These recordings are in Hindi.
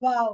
वाओ।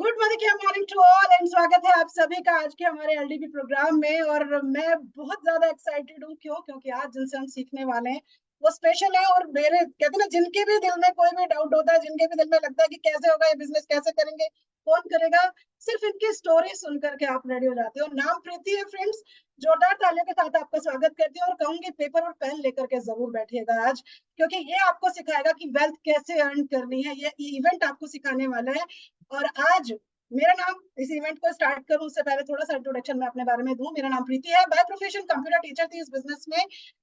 गुड मॉर्निंग क्या मॉर्निंग टू ऑल एंड स्वागत है आप सभी का आज के हमारे एलडीपी प्रोग्राम में। और मैं बहुत ज्यादा एक्साइटेड हूँ। क्यों? क्योंकि आज जिनसे हम सीखने वाले हैं वो स्पेशल है। और मेरे कहते हैं ना, जिनके भी दिल में कोई भी डाउट होता है, जिनके भी दिल में लगता है कि कैसे होगा ये बिजनेस, कैसे करेंगे, कौन करेगा, सिर्फ इनकी स्टोरी सुन करके आप रेडी हो जाते हो। नाम प्रीति है फ्रेंड्स। जोरदार तालियों के साथ आपका स्वागत करती हूँ और कहूंगी पेपर और पेन लेकर के जरूर बैठिएगा आज, क्योंकि ये आपको सिखाएगा कि वेल्थ कैसे अर्न करनी है। ये इवेंट आपको सिखाने वाला है। और आज मेरा नाम, इस इवेंट को स्टार्ट करूं उससे पहले थोड़ा सा इंट्रोडक्शन मैं अपने बारे में दूं। मेरा नाम प्रीति है। बाय प्रोफेशन कंप्यूटर टीचर थी। इस बिजनेस में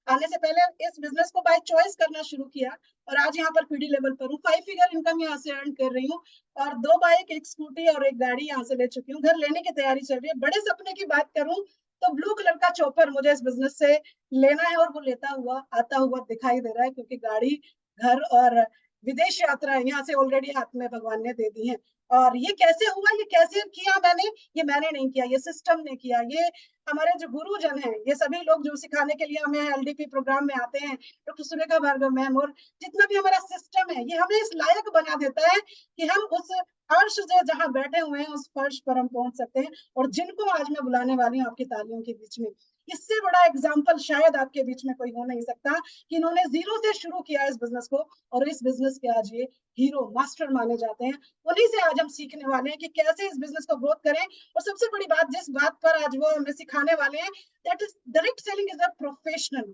आने से पहले इस बिजनेस को बाय चॉइस करना शुरू किया और आज यहाँ पर पीडी लेवल पर हूँ। 5 फिगर इनकम यहाँ से अर्न कर रही हूँ और 2 बाइक, एक स्कूटी और एक गाड़ी यहाँ से ले चुकी हूँ। घर लेने की तैयारी चल रही है। बड़े सपने की बात करूं तो ब्लू कलर का चॉपर मुझे इस बिजनेस से लेना है और वो लेता हुआ आता हुआ दिखाई दे रहा है, क्योंकि गाड़ी, घर और विदेश यात्रा यहाँ से ऑलरेडी हाथ में भगवान ने दे दी है। और ये कैसे हुआ, ये कैसे किया मैंने, ये मैंने नहीं किया, ये सिस्टम ने किया। ये हमारे जो गुरुजन हैं, ये सभी लोग जो सिखाने के लिए हमें एलडीपी प्रोग्राम में आते हैं, डॉक्टर सुरेखा भार्गव मैम और जितना भी हमारा सिस्टम है, ये हमें इस लायक बना देता है कि हम उस अर्श से जहां बैठे हुए हैं उस फर्श पर हम पहुंच सकते हैं। और जिनको आज मैं बुलाने वाली हूँ आपकी तालियों के बीच में, इससे बड़ा एग्जाम्पल शायद आपके बीच में कोई हो नहीं सकता कि इन्होंने जीरो से शुरू किया इस बिजनेस को और इस बिजनेस के आज ये हीरो मास्टर माने जाते हैं। उन्हीं से आज हम सीखने वाले हैं कि कैसे इस बिजनेस को ग्रोथ करें। और सबसे बड़ी बात, जिस बात पर आज वो हमें सिखाने वाले हैं, that is direct selling is a professional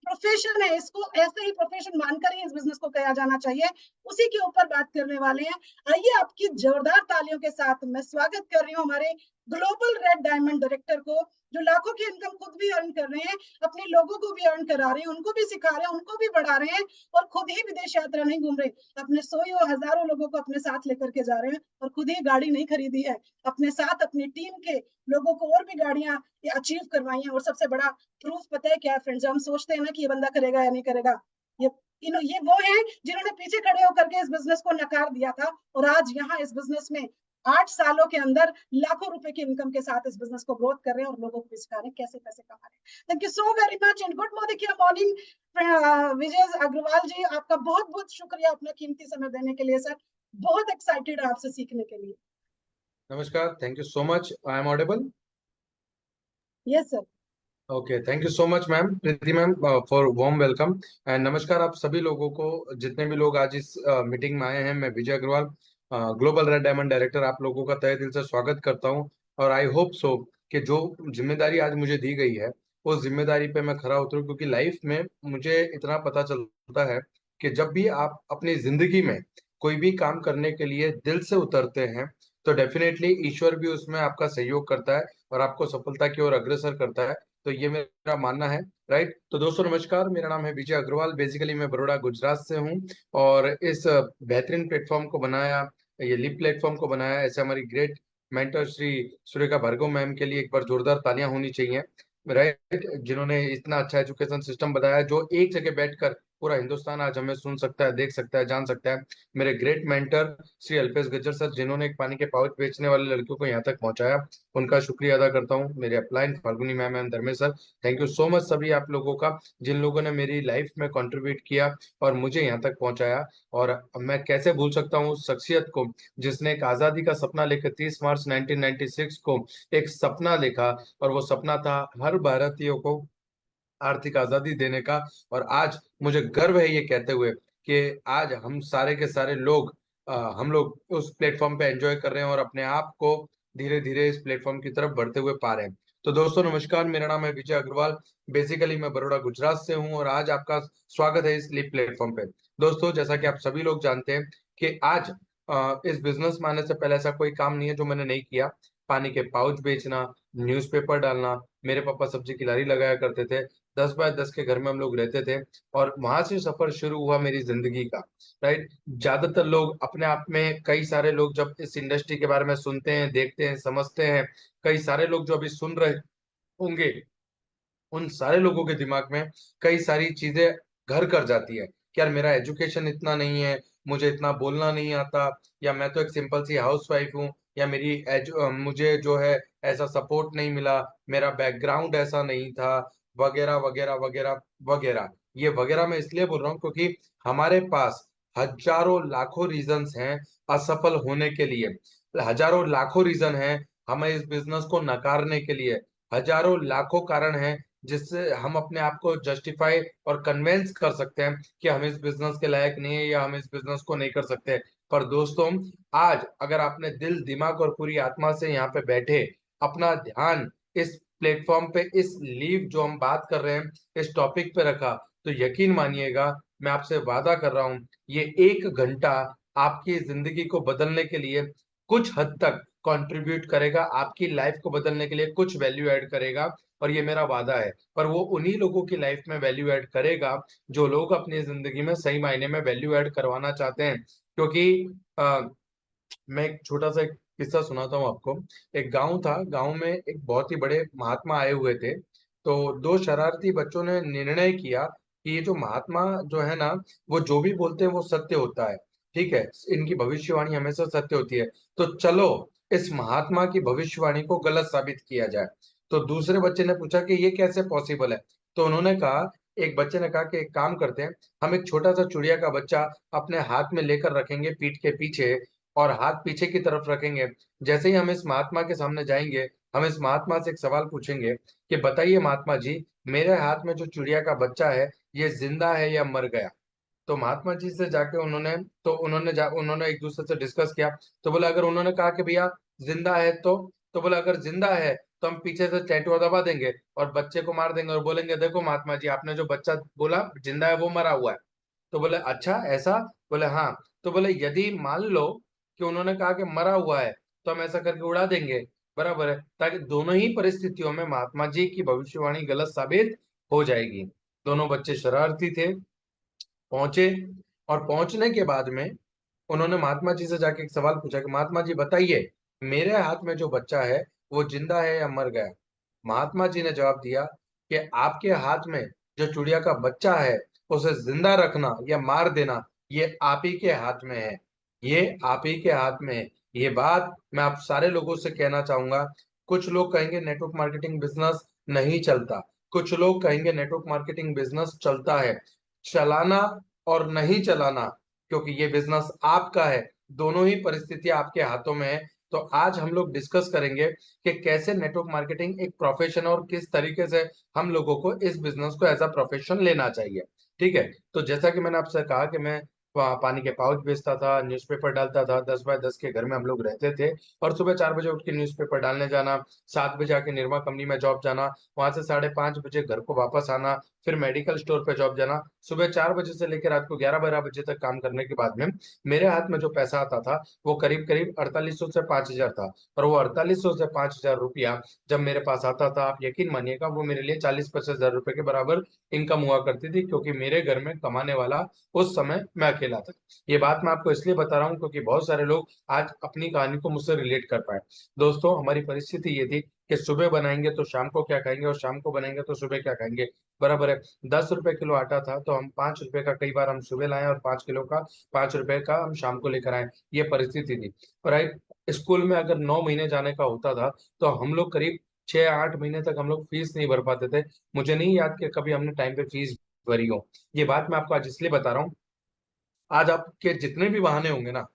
profession है। इसको ऐसे ही प्रोफेशन मानकर ही इस बिजनेस को किया जाना चाहिए। उसी के ऊपर बात करने वाले हैं। आइए आपकी जोरदार तालियों के साथ मैं स्वागत कर रही हूँ हमारे ग्लोबल रेड डायमंड डायरेक्टर को, जो लाखों की इनकम खुद भी अर्न कर रहे हैं, अपने लोगों को भी अर्न करा रहे हैं, उनको भी सिखा रहे हैं, उनको भी बढ़ा रहे हैं और खुद ही विदेश यात्रा नहीं घूम रहे, अपने सौ और हजारों लोगों को अपने साथ लेकर के जा रहे हैं और खुद ही गाड़ी नहीं खरीदी है, अपने साथ अपनी टीम के लोगों को और भी गाड़ियां अचीव करवाई हैं। और सबसे बड़ा प्रूफ पता है क्या फ्रेंड्स? हम सोचते हैं ना कि ये बंदा करेगा या नहीं करेगा। ये ये वो है जिन्होंने पीछे खड़े होकर के इस बिजनेस को नकार दिया था और आज यहाँ इस बिजनेस में 8 सालों के अंदर लाखों रुपए की इनकम के साथ इस बिजनेस को ग्रोथ कर रहे हैं और लोगों को भी सिखा रहे हैं कैसे पैसे कमा रहे हैं। Thank you so very much and good morning morning Vijay Agarwal ji, आपका बहुत बहुत शुक्रिया अपना कीमती समय देने के लिए सर। बहुत एक्साइटेड है आपसे सीखने के लिए। नमस्कार, thank you so much. I am audible? Yes sir. Okay, thank you so much ma'am, Preeti ma'am, for warm welcome. And नमस्कार आप सभी लोगों को, जितने भी लोग आज इस मीटिंग में आए हैं। मैं Vijay Agarwal, global red diamond director, आप लोगों का तहे दिल से स्वागत करता हूं। और आई होप सो कि जो जिम्मेदारी आज मुझे दी गई है उस जिम्मेदारी पे मैं खरा उतरूं, क्योंकि लाइफ में मुझे इतना पता चलता है कि जब भी आप अपनी जिंदगी में कोई भी काम करने के लिए दिल से उतरते हैं तो डेफिनेटली ईश्वर भी उसमें आपका सहयोग करता है और आपको सफलता की ओर अग्रसर करता है। तो ये मेरा मानना है। राइट। तो दोस्तों नमस्कार, मेरा नाम है विजय अग्रवाल। बेसिकली मैं बड़ौदा गुजरात से हूँ और इस बेहतरीन प्लेटफॉर्म को बनाया, ये लिप प्लेटफॉर्म को बनाया, ऐसे हमारी great mentor Shri Surekha Bhargava ma'am के लिए एक बार जोरदार तालियां होनी चाहिए। राइट, जिन्होंने इतना अच्छा एजुकेशन सिस्टम बताया जो एक जगह बैठकर पूरा हिंदुस्तान आज हमें सुन सकता है, देख सकता है, जान सकता है। मेरे great mentor Shri Alpesh Gajjar sir, जिन्होंने एक पानी के पाउच बेचने वाले लड़कियों को यहाँ तक पहुंचाया, उनका शुक्रिया अदा करता हूँ। मेरे upline Falguni ma'am and Dharmesh sir, thank you so much सभी आप लोगों का, जिन लोगों ने मेरी लाइफ में कंट्रीब्यूट किया और मुझे यहाँ तक पहुंचाया। और मैं कैसे भूल सकता हूँ उस शख्सियत को जिसने एक आजादी का सपना लेकर 30 मार्च 1996 को एक सपना देखा, और वो सपना था हर भारतीय को आर्थिक आजादी देने का। और आज मुझे गर्व है ये कहते हुए कि आज हम सारे के सारे लोग, हम लोग उस प्लेटफॉर्म पे एंजॉय कर रहे हैं और अपने आप को धीरे धीरे इस प्लेटफॉर्म की तरफ बढ़ते हुए पा रहे हैं। तो दोस्तों नमस्कार, मेरा नाम है विजय अग्रवाल। बेसिकली मैं बड़ौदा गुजरात से हूँ और आज आपका स्वागत है इस लिप प्लेटफॉर्म पे। दोस्तों जैसा कि आप सभी लोग जानते हैं कि आज इस बिजनेस में आने से पहले ऐसा कोई काम नहीं है जो मैंने नहीं किया। पानी के पाउच बेचना, न्यूज़पेपर डालना, मेरे पापा सब्जी की लारी लगाया करते थे, 10 बाय 10 के घर में हम लोग रहते थे, और वहां से सफर शुरू हुआ मेरी जिंदगी का। राइट। ज्यादातर लोग अपने आप में, कई सारे लोग जब इस इंडस्ट्री के बारे में सुनते हैं, देखते हैं, समझते हैं, कई सारे लोग जो अभी सुन रहे होंगे, उन सारे लोगों के दिमाग में कई सारी चीजें घर कर जाती है कि यार मेरा एजुकेशन इतना नहीं है, मुझे इतना बोलना नहीं आता, या मैं तो एक सिंपल सी हाउस वाइफ हूँ, या मुझे जो है ऐसा सपोर्ट नहीं मिला, मेरा बैकग्राउंड ऐसा नहीं था, वगैरह वगैरह वगैरह वगैरह। ये वगैरह मैं इसलिए बोल रहा हूँ क्योंकि हमारे पास हजारों लाखों रीजंस हैं असफल होने के लिए, हजारों लाखों रीजन हैं हमें इस बिजनेस को नकारने के लिए, हजारों लाखों कारण हैं जिससे हम अपने आप को जस्टिफाई और कन्वेंस कर सकते हैं कि हम इस बिजनेस के लायक नहीं है या हम इस बिजनेस को नहीं कर सकते। पर दोस्तों, आज अगर आपने दिल दिमाग और पूरी आत्मा से यहाँ पे बैठे अपना ध्यान इस प्लेटफॉर्म पे, इस लीव जो हम बात कर रहे हैं इस टॉपिक पे रखा, तो यकीन मानिएगा, मैं आपसे वादा कर रहा हूं, ये 1 घंटा आपकी जिंदगी को बदलने के लिए कुछ हद तक कंट्रीब्यूट करेगा, आपकी लाइफ को बदलने के लिए कुछ वैल्यू ऐड करेगा। और ये मेरा वादा है, पर वो उन्हीं लोगों की लाइफ में वैल्यू ऐड करेगा जो लोग अपनी जिंदगी में सही मायने में वैल्यू ऐड करवाना चाहते हैं। क्योंकि मैं एक छोटा सा एक किस्सा सुनाता हूँ आपको। एक गांव था, गांव में एक बहुत ही बड़े महात्मा आए हुए थे। तो दो शरारती बच्चों ने निर्णय किया कि ये जो महात्मा जो है ना, वो जो भी बोलते हैं वो सत्य होता है, ठीक है, इनकी भविष्यवाणी हमेशा सत्य होती है, तो चलो इस महात्मा की भविष्यवाणी को गलत साबित किया जाए। तो दूसरे बच्चे ने पूछा कि ये कैसे पॉसिबल है। तो उन्होंने कहा, एक बच्चे ने कहा कि एक काम करते हैं, हम एक छोटा सा चिड़िया का बच्चा अपने हाथ में लेकर रखेंगे पीठ के पीछे, और हाथ पीछे की तरफ रखेंगे। जैसे ही हम इस महात्मा के सामने जाएंगे, हम इस महात्मा से एक सवाल पूछेंगे कि बताइए महात्मा जी, मेरे हाथ में जो चिड़िया का बच्चा है, ये जिंदा है या मर गया। तो महात्मा जी से जाके उन्होंने एक दूसरे से डिस्कस किया। तो बोला, अगर उन्होंने कहा कि भैया जिंदा है, तो बोला अगर जिंदा है तो हम पीछे से टैटू दबा देंगे और बच्चे को मार देंगे और बोलेंगे देखो महात्मा जी, आपने जो बच्चा बोला जिंदा है वो मरा हुआ है। तो बोले अच्छा ऐसा। बोले हाँ। तो बोले यदि मान लो कि उन्होंने कहा कि मरा हुआ है, तो हम ऐसा करके उड़ा देंगे, बराबर है, ताकि दोनों ही परिस्थितियों में महात्मा जी की भविष्यवाणी गलत साबित हो जाएगी। दोनों बच्चे शरारती थे, पहुंचे, और पहुंचने के बाद में उन्होंने महात्मा जी से जाके एक सवाल पूछा कि महात्मा जी बताइए, मेरे हाथ में जो बच्चा है वो जिंदा है या मर गया। महात्मा जी ने जवाब दिया कि आपके हाथ में जो चिड़िया का बच्चा है, उसे जिंदा रखना या मार देना, ये आप ही के हाथ में है, ये आप ही के हाथ में है। ये बात मैं आप सारे लोगों से कहना चाहूंगा। कुछ लोग कहेंगे नेटवर्क मार्केटिंग बिजनेस नहीं चलता, कुछ लोग कहेंगे नेटवर्क मार्केटिंग बिजनेस चलता है। चलाना और नहीं चलाना, क्योंकि ये बिजनेस आपका है, दोनों ही परिस्थितियां आपके हाथों में है। तो आज हम लोग डिस्कस करेंगे कि कैसे नेटवर्क मार्केटिंग एक प्रोफेशन और किस तरीके से हम लोगों को इस बिजनेस को एज अ प्रोफेशन लेना चाहिए। ठीक है, तो जैसा कि मैंने आपसे कहा कि मैं वहाँ पानी के पाउच बेचता था, न्यूज़पेपर डालता था, 10 बाय 10 के घर में हम लोग रहते थे, और सुबह 4 बजे उठ के न्यूज़पेपर डालने जाना, 7 बजे आके निर्मा कंपनी में जॉब जाना, वहां से 5:30 बजे घर को वापस आना, फिर मेडिकल स्टोर पे जॉब जाना, सुबह 4 बजे से लेकर रात को 11-12 बजे तक काम करने के बाद में मेरे हाथ में जो पैसा आता था वो करीब करीब 4800 से 5000 था। और वो 4800 से 5000 रुपया जब मेरे पास आता था, आप यकीन मानिएगा, वो मेरे लिए 40-50 हजार रुपए के बराबर इनकम हुआ करती थी, क्योंकि मेरे घर में कमाने वाला उस समय मैं अकेला था। ये बात मैं आपको इसलिए बता रहा हूँ क्योंकि बहुत सारे लोग आज अपनी कहानी को मुझसे रिलेट कर पाए। दोस्तों, हमारी परिस्थिति ये थी कि सुबह बनाएंगे तो शाम को क्या खाएंगे, और शाम को बनाएंगे तो सुबह क्या खाएंगे, बराबर है। 10 रुपए किलो आटा था तो हम 5 रुपए का कई बार हम सुबह लाए, और 5 किलो का 5 रुपए का हम शाम को लेकर आए। ये परिस्थिति थी। राइट, स्कूल में अगर 9 महीने जाने का होता था तो हम लोग करीब 6-8 महीने तक हम लोग फीस नहीं भर पाते थे। मुझे नहीं याद कि कभी हमने टाइम पे फीस भरी हो। ये बात मैं आपको आज इसलिए बता रहा हूँ, आज आपके जितने भी बहाने होंगे ना,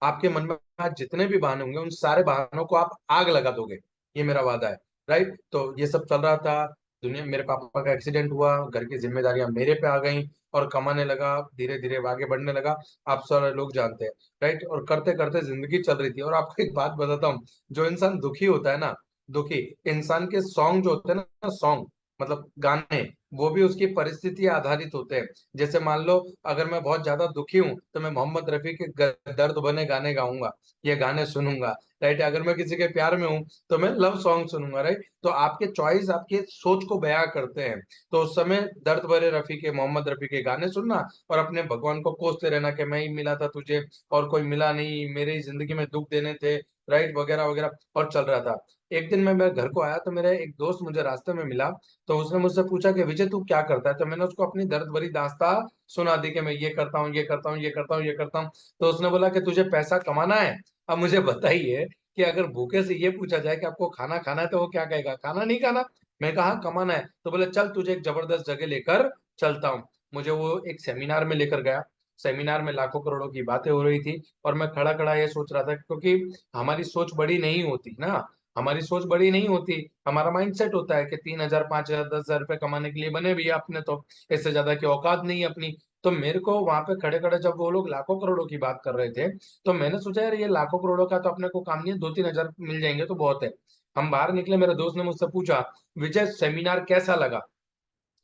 आपके मन में आज जितने भी बहाने होंगे, उन सारे बहानों को आप आग लगा दोगे, ये मेरा वादा है। राइट, तो ये सब चल रहा था, दुनिया, मेरे पापा का एक्सीडेंट हुआ, घर की जिम्मेदारियां मेरे पे आ गई, और कमाने लगा, धीरे धीरे आगे बढ़ने लगा, आप सारे लोग जानते हैं। राइट, और करते करते जिंदगी चल रही थी। और आपको एक बात बताता हूँ, जो इंसान दुखी होता है ना, दुखी इंसान के सॉन्ग जो होते हैं ना, सॉन्ग मतलब गाने, वो भी उसकी परिस्थिति आधारित होते हैं। जैसे मान लो, अगर मैं बहुत ज्यादा दुखी हूँ तो मैं मोहम्मद रफी के दर्द बने गाने गाऊंगा, ये गाने सुनूंगा। राइट, अगर मैं किसी के प्यार में हूँ तो मैं लव सॉन्ग सुनूंगा। राइट, तो आपके चॉइस आपके सोच को बयां करते हैं। तो उस समय दर्द भरे रफी के, मोहम्मद रफी के गाने सुनना, और अपने भगवान को कोसते रहना कि मैं ही मिला था तुझे और कोई मिला नहीं, मेरी जिंदगी में दुख देने थे, राइट, वगैरह वगैरह, और चल रहा था। एक दिन मैं घर को आया तो मेरा एक दोस्त मुझे रास्ते में मिला। तो उसने मुझसे पूछा कि विजय तू क्या करता है, तो मैंने उसको अपनी दर्द भरी दास्तां सुना दी कि मैं ये करता हूँ, ये करता हूँ, ये करता हूँ, ये करता हूँ। तो उसने बोला कि तुझे पैसा कमाना है। अब मुझे बताइए कि अगर भूखे से ये पूछा जाए कि आपको खाना खाना है, तो वो क्या कहेगा, खाना नहीं खाना। मैं कहा कमाना है। तो बोले चल तुझे एक जबरदस्त जगह लेकर चलता हूँ। मुझे वो एक सेमिनार में लेकर गया। सेमिनार में लाखों करोड़ों की बातें हो रही थी, और मैं खड़ा खड़ा ये सोच रहा था, क्योंकि हमारी सोच बड़ी नहीं होती ना, हमारी सोच बड़ी नहीं होती। हमारा माइंड सेट होता है कि 3,000, 5,000, 10,000 रुपए कमाने के लिए बने भैया अपने तो, इससे ज्यादा की औकात नहीं है अपनी। तो मेरे को वहां पे खड़े खड़े जब वो लोग लाखों करोड़ों की बात कर रहे थे, तो मैंने सोचा यार ये लाखों करोड़ों का तो अपने को काम नहीं है, 2-3 हजार मिल जाएंगे तो बहुत है। हम बाहर निकले, मेरे दोस्त ने मुझसे पूछा, विजय सेमिनार कैसा लगा?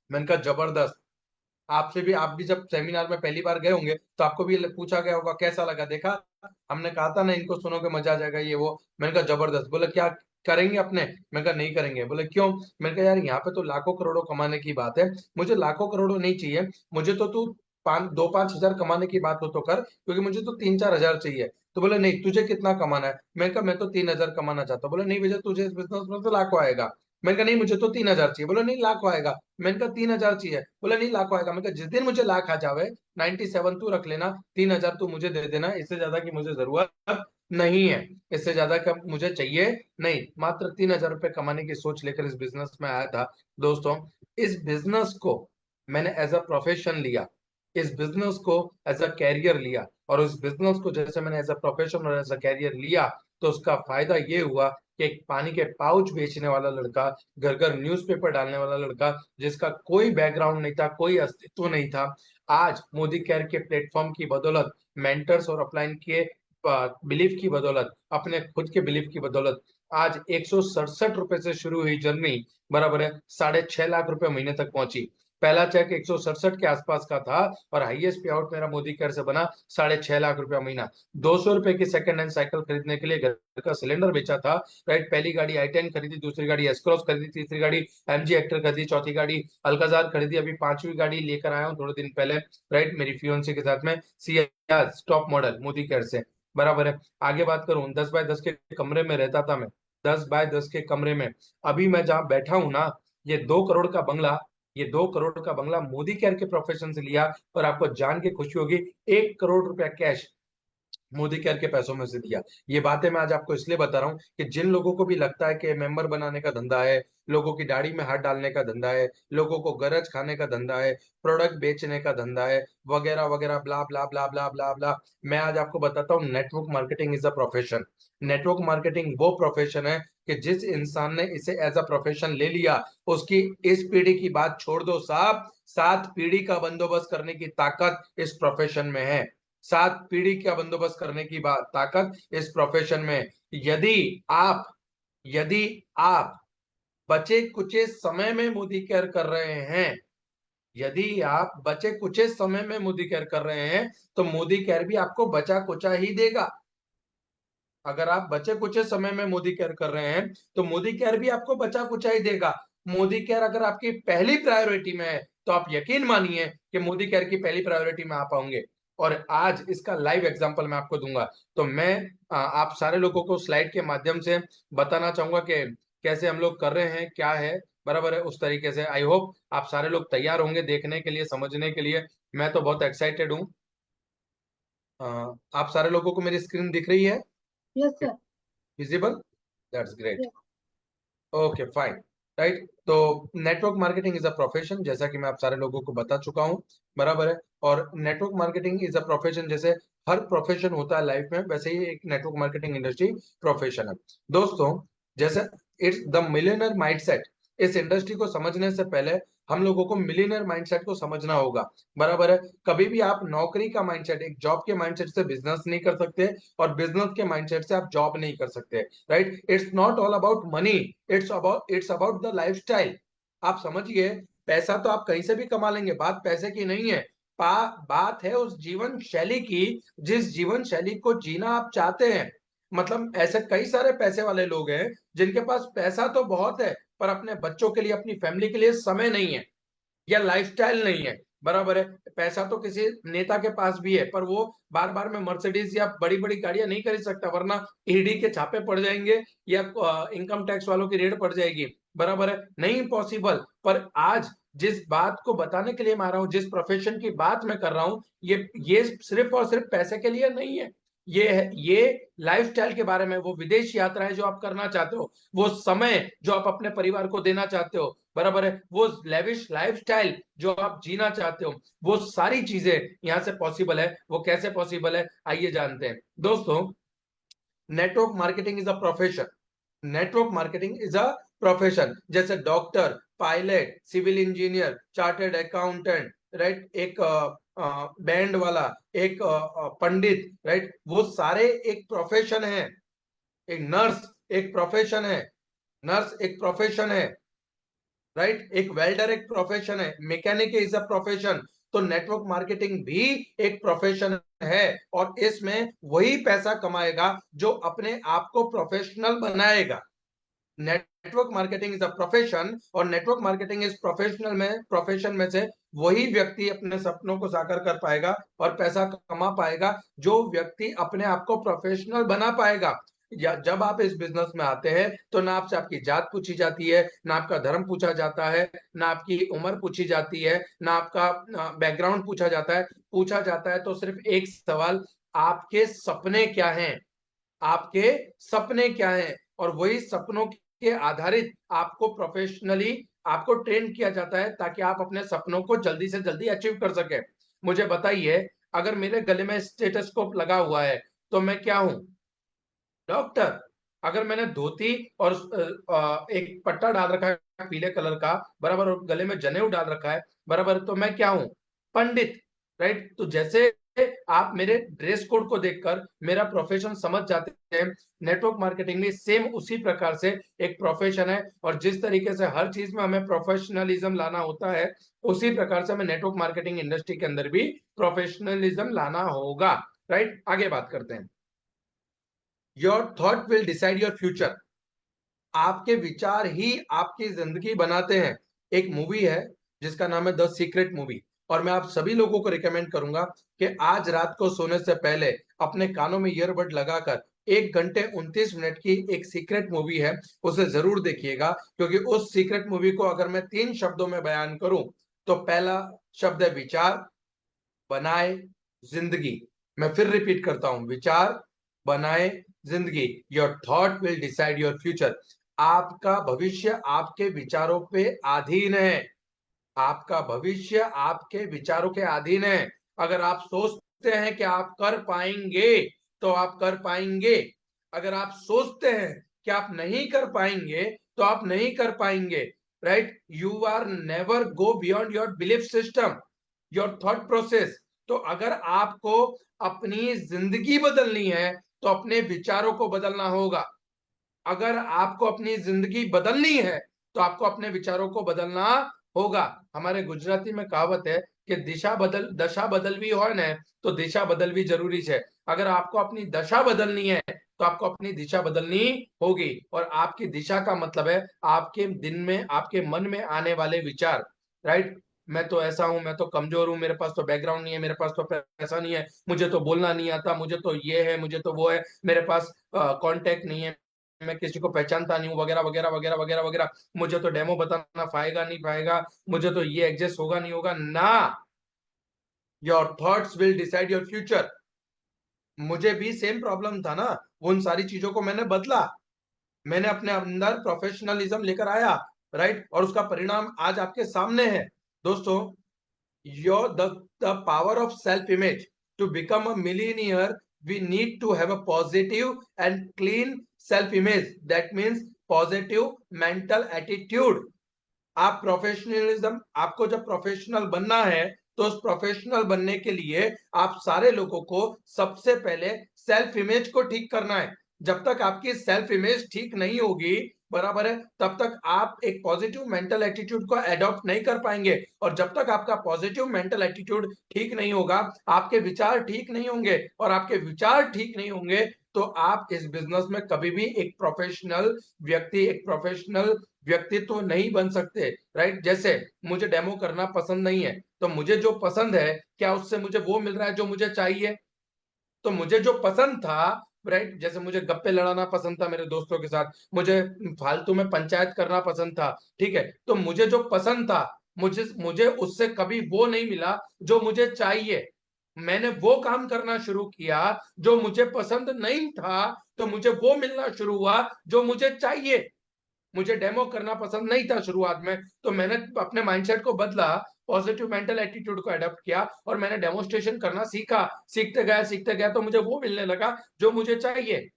मैंने कहा जबरदस्त। आपसे भी, आप भी जब सेमिनार में पहली बार गए होंगे तो आपको भी पूछा गया होगा कैसा लगा, देखा? हमने कहा था ना इनको सुनोगे मजा आ जाएगा ये वो। मैंने कहा जबरदस्त। बोले क्या करेंगे अपने? मैंने कहा नहीं करेंगे। बोले क्यों? मैंने कहा यार यहाँ पे तो लाखों करोड़ों कमाने की बात है, मुझे लाखों करोड़ों नहीं चाहिए, मुझे तो तू 2-5 हजार कमाने की बात हो तो कर, क्योंकि मुझे तो 3-4 हजार चाहिए। तो बोले नहीं, तुझे कितना कमाना है? मैंने कहा मैं तो 3,000 कमाना चाहता हूँ। बोले नहीं भैया, तुझे इस बिजनेस में तो लाखों आएगा। मैंने कहा नहीं, मुझे तो 3,000 चाहिए। बोले नहीं, लाखों आएगा। मैंने कहा 3,000 चाहिए। बोले नहीं, लाखों आएगा। मैंने कहा जिस दिन मुझे लाख आ जावे, 97 तू रख लेना, 3,000 तू मुझे दे देना, इससे ज्यादा की मुझे जरूरत नहीं है, इससे ज्यादा का मुझे चाहिए नहीं। मात्र 3,000 रुपए कमाने की सोच लेकर इस बिजनेस में आया था। दोस्तों, इस बिजनेस को मैंने एज अ प्रोफेशन लिया, इस बिजनेस को एज अ कैरियर लिया, और उस बिजनेस को जैसे मैंने एज अ प्रोफेशन और एज अ कैरियर लिया, तो उसका फायदा ये हुआ कि एक पानी के पाउच बेचने वाला लड़का, घर घर न्यूज़पेपर डालने वाला लड़का, जिसका कोई बैकग्राउंड नहीं था, कोई अस्तित्व नहीं था, आज मोदी केयर के प्लेटफॉर्म की बदौलत, मेंटर्स और अपलाइन के बिलीफ की बदौलत, अपने खुद के बिलीफ की बदौलत, आज 167 रुपए से शुरू हुई जर्नी बराबर है 6.5 लाख रुपए महीने तक पहुंची। पहला चेक 167 के आसपास का था, और हाईएस्ट पे आउट मेरा मोदी केयर से बना 6.5 लाख रुपया महीना। 200 रुपए की सेकंड हैंड साइकिल खरीदने के लिए घर का सिलेंडर बेचा था। राइट, पहली गाड़ी i10 खरीदी, दूसरी गाड़ी एसक्रॉस खरीदी, तीसरी गाड़ी एमजी एक्टर खरीदी, चौथी गाड़ी अल्काजार खरीदी, अभी पांचवी गाड़ी लेकर आया हूँ थोड़े दिन पहले, राइट, मेरी फियोन्सी के साथ में, Ciaz top model Modi care से। बराबर है। आगे बात करूं, 10 बाय 10 के कमरे में रहता था मैं, 10 बाय 10 के कमरे में। अभी मैं जहां बैठा हूं ना, ये 2 करोड़ का बंगला, ये 2 करोड़ का बंगला मोदी केयर के प्रोफेशन से लिया, और आपको जान के खुशी होगी, 1 करोड़ रुपया कैश मोदी केयर के पैसों में से दिया। ये बातें मैं आज आपको इसलिए बता रहा हूँ कि जिन लोगों को भी लगता है कि मेंबर बनाने का धंधा है, लोगों की दाढ़ी में हाथ डालने का धंधा है, लोगों को गरज खाने का धंधा है, प्रोडक्ट बेचने का धंधा है, वगैरह वगैरह, ब्ला ब्ला ब्ला ब्ला ब्ला ब्ला, मैं आज आपको बताता हूँ, network marketing is a profession. Network marketing वो प्रोफेशन है कि जिस इंसान ने इसे एज अ प्रोफेशन ले लिया, उसकी इस पीढ़ी की बात छोड़ दो साहब, 7 पीढ़ी का बंदोबस्त करने की ताकत इस प्रोफेशन में है। 7 पीढ़ी का बंदोबस्त करने की बात ताकत इस प्रोफेशन में। यदि आप यदि आप बचे कुचे समय में मोदी केयर कर रहे हैं, यदि आप बचे कुचे समय में मोदी केयर कर रहे हैं, तो मोदी केयर भी आपको बचा कुचा ही देगा। अगर आप बचे कुचे समय में मोदी केयर कर रहे हैं, तो मोदी केयर भी आपको बचा कुचा ही देगा। मोदी केयर अगर आपकी पहली प्रायोरिटी में है, तो आप यकीन मानिए कि मोदी केयर की पहली प्रायोरिटी में आप आएंगे। और आज इसका लाइव एग्जांपल मैं आपको दूंगा। तो मैं आप सारे लोगों को स्लाइड के माध्यम से बताना चाहूंगा कि कैसे हम लोग कर रहे हैं, क्या है, बराबर है, उस तरीके से। आई होप आप सारे लोग तैयार होंगे देखने के लिए, समझने के लिए। मैं तो बहुत एक्साइटेड हूँ। आप सारे लोगों को मेरी स्क्रीन दिख रही है? Yes sir. Visible? That's great. Yes. Okay fine. Right, तो network marketing is a profession, जैसा कि मैं आप सारे लोगों को बता चुका हूं, बराबर है। और network marketing is a profession, जैसे हर प्रोफेशन होता है लाइफ में, वैसे ही एक नेटवर्क मार्केटिंग इंडस्ट्री प्रोफेशन है। दोस्तों, जैसे इट्स द मिलियनर माइंडसेट, इस इंडस्ट्री को समझने से पहले हम लोगों को मिलियनर माइंडसेट को समझना होगा, बराबर है। कभी भी आप नौकरी का माइंडसेट, एक जॉब के माइंडसेट से बिजनेस नहीं कर सकते, और बिजनेस के माइंडसेट से आप जॉब नहीं कर सकते। Right, it's not all about money, it's about the lifestyle. आप समझिए, पैसा तो आप कहीं से भी कमा लेंगे, बात पैसे की नहीं है, बात है उस जीवन शैली की, जिस जीवन शैली को जीना आप चाहते हैं। मतलब ऐसे कई सारे पैसे वाले लोग हैं जिनके पास पैसा तो बहुत है, पर अपने बच्चों के लिए, अपनी फैमिली के लिए समय नहीं है, या लाइफस्टाइल नहीं है, बराबर है। पैसा तो किसी नेता के पास भी है, पर वो बार बार में मर्सिडीज या बड़ी बड़ी गाड़ियां नहीं खरीद सकता, वरना ईडी के छापे पड़ जाएंगे, या इनकम टैक्स वालों की रेड पड़ जाएगी, बराबर है, नहीं पॉसिबल। पर आज जिस बात को बताने के लिए मैं आ रहा हूं, जिस प्रोफेशन की बात मैं कर रहा हूं, ये सिर्फ और सिर्फ पैसे के लिए नहीं है, ये लाइफस्टाइल के बारे में, वो विदेश यात्राएं जो आप करना चाहते हो, वो समय जो आप अपने परिवार को देना चाहते हो, बराबर है, वो लेविश लाइफस्टाइल जो आप जीना चाहते हो, वो सारी चीजें यहां से पॉसिबल है। वो कैसे पॉसिबल है, आइए जानते हैं दोस्तों। Network marketing is a profession. Network marketing is a profession. जैसे doctor, pilot, civil engineer, chartered accountant, right, एक बैंड वाला, एक पंडित, राइट, वो सारे एक प्रोफेशन है। एक नर्स एक प्रोफेशन है। नर्स एक प्रोफेशन है, राइट। एक वेल्डर एक प्रोफेशन है। Mechanic is a profession. तो नेटवर्क मार्केटिंग भी एक प्रोफेशन है, और इसमें वही पैसा कमाएगा जो अपने आप को प्रोफेशनल बनाएगा। Network marketing is a profession, और नेटवर्क मार्केटिंग इज प्रोफेशन में से वही व्यक्ति अपने सपनों को साकार कर पाएगा और पैसा कमा पाएगा जो व्यक्ति अपने आप को प्रोफेशनल बना पाएगा। या जब आप इस बिजनेस में आते हैं तो ना आपसे आपकी जात पूछी जाती है, ना आपका धर्म पूछा जाता है, ना आपकी उम्र पूछी जाती है, ना आपका बैकग्राउंड पूछा जाता है तो सिर्फ एक सवाल, आपके सपने क्या हैं। आपके सपने क्या हैं, और वही सपनों के आधारित आपको प्रोफेशनली आपको ट्रेन किया जाता है ताकि आप अपने सपनों को जल्दी से जल्दी अचीव कर सके। मुझे बताइए, अगर मेरे गले में स्टेथोस्कोप लगा हुआ है तो मैं क्या हूं? डॉक्टर। अगर मैंने धोती और एक पट्टा डाल रखा है पीले कलर का, बराबर, और गले में जनेऊ डाल रखा है, बराबर, तो मैं क्या हूं? पंडित। राइट। तो जैसे आप मेरे ड्रेस कोड को देखकर मेरा प्रोफेशन समझ जाते हैं, नेटवर्क मार्केटिंग में सेम उसी प्रकार से एक प्रोफेशन है, और जिस तरीके से हर चीज में हमें प्रोफेशनलिज्म लाना होता है, उसी प्रकार से हमें नेटवर्क मार्केटिंग इंडस्ट्री के अंदर भी प्रोफेशनलिज्म लाना होगा। राइट, आगे बात करते हैं। Your thought will decide your future. आपके विचार ही आपकी जिंदगी बनाते हैं। एक मूवी है जिसका नाम है द सीक्रेट मूवी, और मैं आप सभी लोगों को रिकमेंड करूंगा कि आज रात को सोने से पहले अपने कानों में ईयरबड लगाकर 1 घंटे 29 मिनट की एक सीक्रेट मूवी है, उसे जरूर देखिएगा। क्योंकि उस सीक्रेट मूवी को अगर मैं 3 शब्दों में बयान करूं तो पहला शब्द है विचार बनाए जिंदगी। मैं फिर रिपीट करता हूं, विचार बनाए जिंदगी। Your thought will decide your future. आपका भविष्य आपके विचारों पे अधीन है। आपका भविष्य आपके विचारों के अधीन है। अगर आप सोचते हैं कि आप कर पाएंगे तो आप कर पाएंगे। अगर आप सोचते हैं कि आप नहीं कर पाएंगे तो आप नहीं कर पाएंगे। Right, you are never go beyond your belief system, your thought process. तो अगर आपको अपनी जिंदगी बदलनी है तो अपने विचारों को बदलना होगा। अगर आपको अपनी जिंदगी बदलनी है तो आपको अपने विचारों को बदलना होगा। हमारे गुजराती में कहावत है कि दिशा बदल दशा बदलवी हो ने तो दिशा बदलवी जरूरी है। अगर आपको अपनी दशा बदलनी है तो आपको अपनी दिशा बदलनी होगी, और आपकी दिशा का मतलब है आपके दिन में, आपके मन में आने वाले विचार। राइट, मैं तो ऐसा हूं, मैं तो कमजोर हूं, मेरे पास तो बैकग्राउंड नहीं है, मेरे पास तो पैसा नहीं है, मुझे तो बोलना नहीं आता, मुझे तो ये है, मुझे तो वो है, मेरे पास कांटेक्ट नहीं है, मैं किसी को पहचानता नहीं हूँ, वगैरह वगैरह वगैरह वगैरह वगैरह। मुझे तो डेमो बताना पाएगा नहीं पाएगा, मुझे तो ये एडजस्ट होगा नहीं होगा ना। Your thoughts will decide your future. मुझे भी सेम प्रॉब्लम था ना, उन सारी चीजों को मैंने बदला। मैंने अपने अंदर प्रोफेशनलिज्म लेकर आया, राइट, और उसका परिणाम आज आपके सामने है दोस्तों। your the power of self image to become a millionaire, we need to have a positive and clean self image. That means positive mental attitude. आप प्रोफेशनलिज्म, आपको जब प्रोफेशनल बनना है तो उस प्रोफेशनल बनने के लिए आप सारे लोगों को सबसे पहले सेल्फ इमेज को ठीक करना है। जब तक आपकी सेल्फ इमेज ठीक नहीं होगी, बराबर है, तब तक आप एक पॉजिटिव मेंटल एटीट्यूड को अडॉप्ट नहीं कर पाएंगे। और जब तक आपका पॉजिटिव मेंटल एटीट्यूड ठीक नहीं होगा, आपके विचार ठीक नहीं होंगे, और आपके विचार ठीक नहीं होंगे तो आप इस बिजनेस में कभी भी एक प्रोफेशनल व्यक्ति, एक प्रोफेशनल व्यक्तित्व नहीं बन सकते। राइट, जैसे मुझे डेमो करना पसंद नहीं है, तो मुझे जो पसंद है क्या उससे मुझे वो मिल रहा है जो मुझे चाहिए? तो मुझे जो पसंद था, राइट, जैसे मुझे गप्पे लड़ाना पसंद था मेरे दोस्तों के साथ, मुझे फालतू में पंचायत करना पसंद था, ठीक है, तो मुझे जो पसंद था, मुझे मुझे उससे कभी वो नहीं मिला जो मुझे चाहिए। मैंने वो काम करना शुरू किया जो मुझे पसंद नहीं था, तो मुझे वो मिलना शुरू हुआ जो मुझे चाहिए। मुझे डेमो करना पसंद नहीं था शुरुआत में, तो मैंने अपने माइंडसेट को बदला, पॉजिटिव मेंटल एटीट्यूड को अडॉप्ट किया और मैंने डेमोस्ट्रेशन करना सीखा। सीखते गया तो मुझे वो मिलने लगा जो मुझे चाहिए।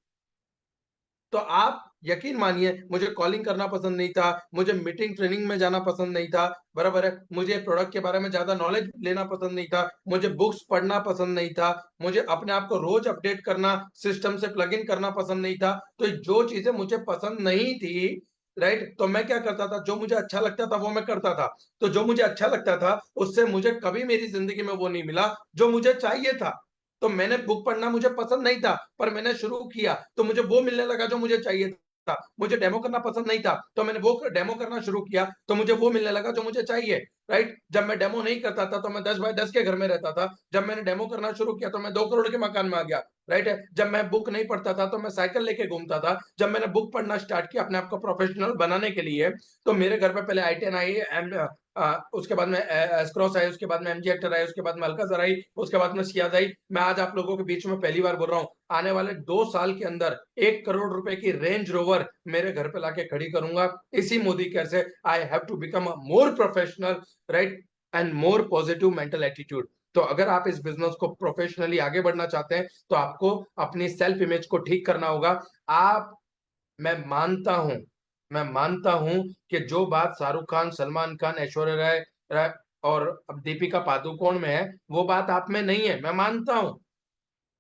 तो आप यकीन मानिए, मुझे कॉलिंग करना पसंद नहीं था, मुझे मीटिंग ट्रेनिंग में जाना पसंद नहीं था, बराबर है, मुझे प्रोडक्ट के बारे में ज्यादा नॉलेज लेना पसंद नहीं था, मुझे बुक्स पढ़ना पसंद नहीं था, मुझे अपने आप को रोज अपडेट करना, सिस्टम से प्लग इन करना पसंद नहीं था। तो जो चीजें मुझे पसंद नहीं थी, राइट, तो मैं क्या करता था, जो मुझे अच्छा लगता था वो मैं करता था। तो जो मुझे अच्छा लगता था उससे मुझे कभी मेरी जिंदगी में वो नहीं मिला जो मुझे चाहिए था। तो मैंने बुक पढ़ना मुझे पसंद नहीं था, पर मैंने शुरू किया तो मुझे वो मिलने लगा जो मुझे चाहिए था। मुझे डेमो करना पसंद नहीं था, तो मैंने वो डेमो करना शुरू किया तो मुझे वो मिलने लगा जो मुझे चाहिए। राइट, जब मैं डेमो नहीं करता था तो मैं 10 बाय 10 के घर में रहता था। जब मैंने डेमो करना शुरू किया तो मैं 2 करोड़ के मकान में आ गया। राइट है, जब मैं बुक नहीं पढ़ता था तो मैं साइकिल लेके घूमता था। जब मैंने बुक पढ़ना स्टार्ट किया अपने आप को प्रोफेशनल बनाने के लिए, तो मेरे घर पे पहले आई10 आई, उसके बाद में एस्क्रॉस आई, उसके बाद में एमजी एक्टर आई, उसके बाद में अल्काज़र आई, उसके बाद में सियाज आई। मैं आज आप लोगों के बीच में पहली बार बोल रहा हूँ, आने वाले 2 साल के अंदर 1 करोड़ रुपए की रेंज रोवर मेरे घर पे लाके खड़ी करूंगा, इसी मोदी केयर से। I have to become a more professional, right, and more positive mental attitude. तो अगर आप इस बिजनेस को प्रोफेशनली आगे बढ़ना चाहते हैं तो आपको अपनी सेल्फ इमेज को ठीक करना होगा। आप मैं मानता हूं मैं मानता हूं कि जो बात शाहरुख खान, सलमान खान, ऐश्वर्या राय और अब दीपिका पादुकोण में है, वो बात आप में नहीं है। मैं मानता हूं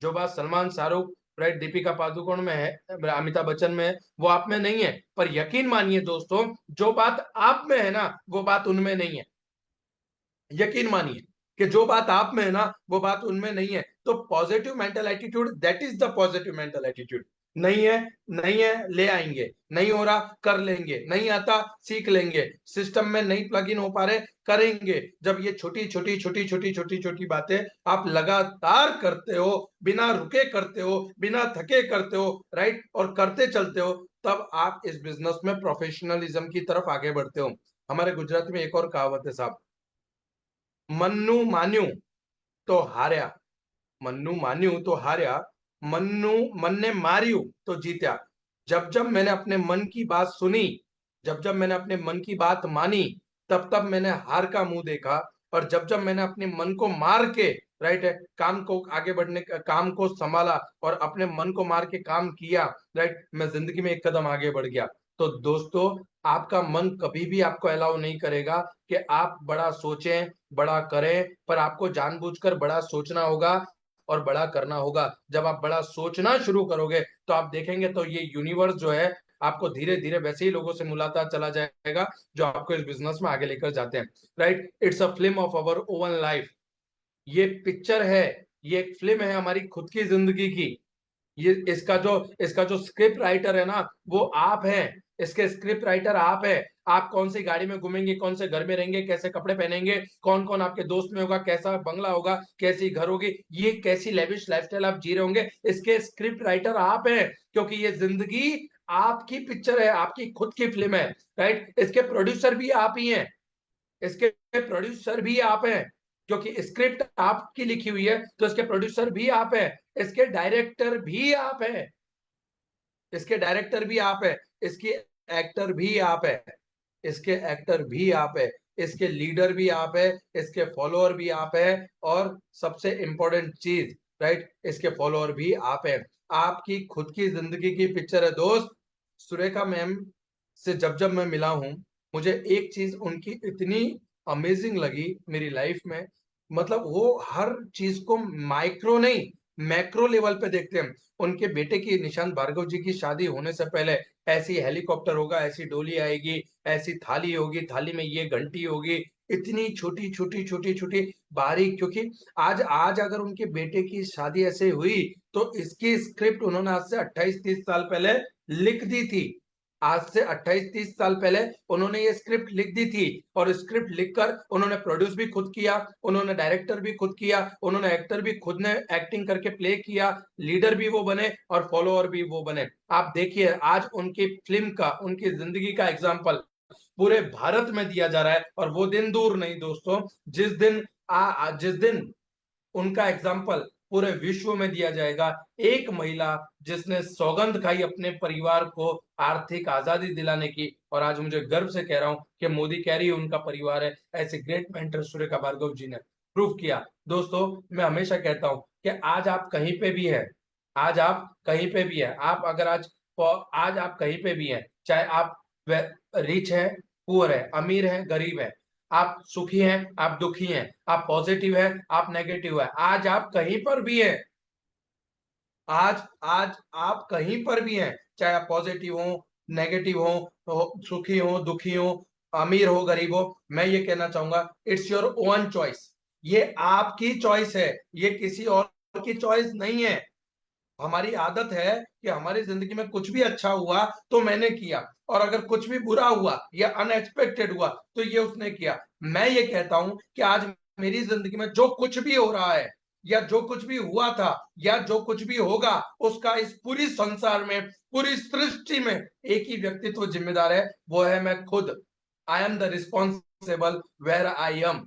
जो बात सलमान, शाहरुख, राइट, दीपिका पादुकोण में है, अमिताभ बच्चन में है, वो आप में नहीं है। पर यकीन मानिए दोस्तों, जो बात आप में है ना, वो बात उनमें नहीं है। यकीन मानिए कि जो बात आप में है ना, वो बात उनमें नहीं है। तो positive mental attitude, that is the positive mental attitude. नहीं है, नहीं है, ले आएंगे। नहीं हो रहा, कर लेंगे। नहीं आता, सीख लेंगे। सिस्टम में नहीं प्लग इन हो पा रहे, करेंगे। जब ये छोटी छोटी छोटी छोटी छोटी छोटी बातें आप लगातार करते हो, बिना रुके करते हो, बिना थके करते हो, राइट, और करते चलते हो, तब आप इस बिजनेस में प्रोफेशनलिज्म की तरफ आगे बढ़ते हो। हमारे गुजरात में एक और कहावत है साहब, मन्नू मान्यू तो हार्या। मन्नू मान्यू तो हार्या, मन्नू मन ने मार्यू तो जीत्या। जब जब मैंने अपने मन की बात सुनी, जब जब मैंने अपने मन की बात मानी, तब तब मैंने हार का मुंह देखा। और जब जब मैंने अपने मन को मार के, राइट है, काम को आगे बढ़ने का, काम को संभाला और अपने मन को मार के काम किया, राइट, मैं जिंदगी में एक कदम आगे बढ़ गया। तो दोस्तों, आपका मन कभी भी आपको अलाउ नहीं करेगा कि आप बड़ा सोचें, बड़ा करें, पर आपको जानबूझकर बड़ा सोचना होगा और बड़ा करना होगा। जब आप बड़ा सोचना शुरू करोगे तो आप देखेंगे तो ये यूनिवर्स जो है आपको धीरे धीरे वैसे ही लोगों से मिलाता चला जाएगा जो आपको इस बिजनेस में आगे लेकर जाते हैं। Right, it's a film of our oven life. ये पिक्चर है, ये एक फिल्म है हमारी खुद की जिंदगी की। ये इसका जो स्क्रिप्ट राइटर है ना, वो आप हैं। इसके स्क्रिप्ट राइटर आप है। आप कौन सी गाड़ी में घूमेंगे, कौन से घर में रहेंगे, कैसे कपड़े पहनेंगे, कौन कौन आपके दोस्त में होगा, कैसा बंगला होगा, कैसी घर होगी, ये कैसी लेविश लाइफस्टाइल आप जी रहे होंगे, इसके स्क्रिप्ट राइटर आप हैं। क्योंकि ये जिंदगी आपकी पिक्चर है, आपकी खुद की फिल्म है। राइट, इसके प्रोड्यूसर भी आप ही हैं। इसके प्रोड्यूसर भी आप हैं, क्योंकि स्क्रिप्ट आपकी लिखी हुई है तो इसके प्रोड्यूसर भी आप हैं। इसके डायरेक्टर भी आप हैं। इसके डायरेक्टर भी आप है। इसकी एक्टर भी आप है। इसके एक्टर भी आप है। इसके लीडर भी आप है। इसके फॉलोअर भी आप है। और सबसे इंपॉर्टेंट चीज, राइट, इसके फॉलोअर भी आप है। आपकी खुद की जिंदगी की पिक्चर है दोस्त। सुरेखा मैम से जब जब मैं मिला हूं, मुझे एक चीज उनकी इतनी अमेजिंग लगी मेरी लाइफ में। मतलब वो हर चीज को माइक्रो नहीं, मैक्रो लेवल पे देखते हैं। उनके बेटे की, निशांत भार्गव जी की शादी होने से पहले ऐसी हेलीकॉप्टर होगा, ऐसी डोली आएगी, ऐसी थाली होगी, थाली में ये घंटी होगी, इतनी छोटी छोटी छोटी छोटी बारीक। क्योंकि आज आज अगर उनके बेटे की शादी ऐसे हुई तो इसकी स्क्रिप्ट उन्होंने आज से 28-30 साल पहले लिख दी थी। आज से 28-30 साल पहले उन्होंने ये स्क्रिप्ट लिख दी थी। और स्क्रिप्ट लिखकर उन्होंने प्रोड्यूस भी खुद किया, उन्होंने डायरेक्टर भी खुद किया, उन्होंने एक्टर भी खुद ने एक्टिंग करके प्ले किया, लीडर भी वो बने और फॉलोअर भी वो बने। आप देखिए आज उनकी फिल्म का, उनकी जिंदगी का एग्जाम्पल पूरे भारत में दिया जा रहा है। और वो दिन दूर नहीं दोस्तों, जिस दिन उनका एग्जाम्पल पूरे विश्व में दिया जाएगा। एक महिला जिसने सौगंध खाई अपने परिवार को आर्थिक आजादी दिलाने की, और आज मुझे गर्व से कह रहा हूं कि मोदी कैरी उनका परिवार है, ऐसे ग्रेट मेंटर सुरेखा भार्गव जी ने प्रूव किया। दोस्तों, मैं हमेशा कहता हूं कि आज आप कहीं पे भी है, आज आप कहीं पे भी है, आप अगर आज आप कहीं पे भी हैं, चाहे आप रिच है, पुअर है, अमीर है, गरीब है, आप सुखी हैं, आप दुखी हैं, आप पॉजिटिव है, आप नेगेटिव है, आज आप कहीं पर भी हैं, आज आज आप कहीं पर भी हैं, चाहे आप पॉजिटिव हो, नेगेटिव हो, सुखी हो, दुखी हो, अमीर हो, गरीब हो, मैं ये कहना चाहूंगा, इट्स योर ओन चॉइस। ये आपकी चॉइस है, ये किसी और की चॉइस नहीं है। हमारी आदत है कि हमारी जिंदगी में कुछ भी अच्छा हुआ तो मैंने किया, और अगर कुछ भी बुरा हुआ या अनएक्सपेक्टेड हुआ तो ये उसने किया। मैं ये कहता हूं कि आज मेरी जिंदगी में जो कुछ भी हो रहा है, या जो कुछ भी हुआ था, या जो कुछ भी होगा, उसका इस पूरी संसार में, पूरी सृष्टि में एक ही व्यक्तित्व जिम्मेदार है, वो है मैं खुद। I am the responsible where I am.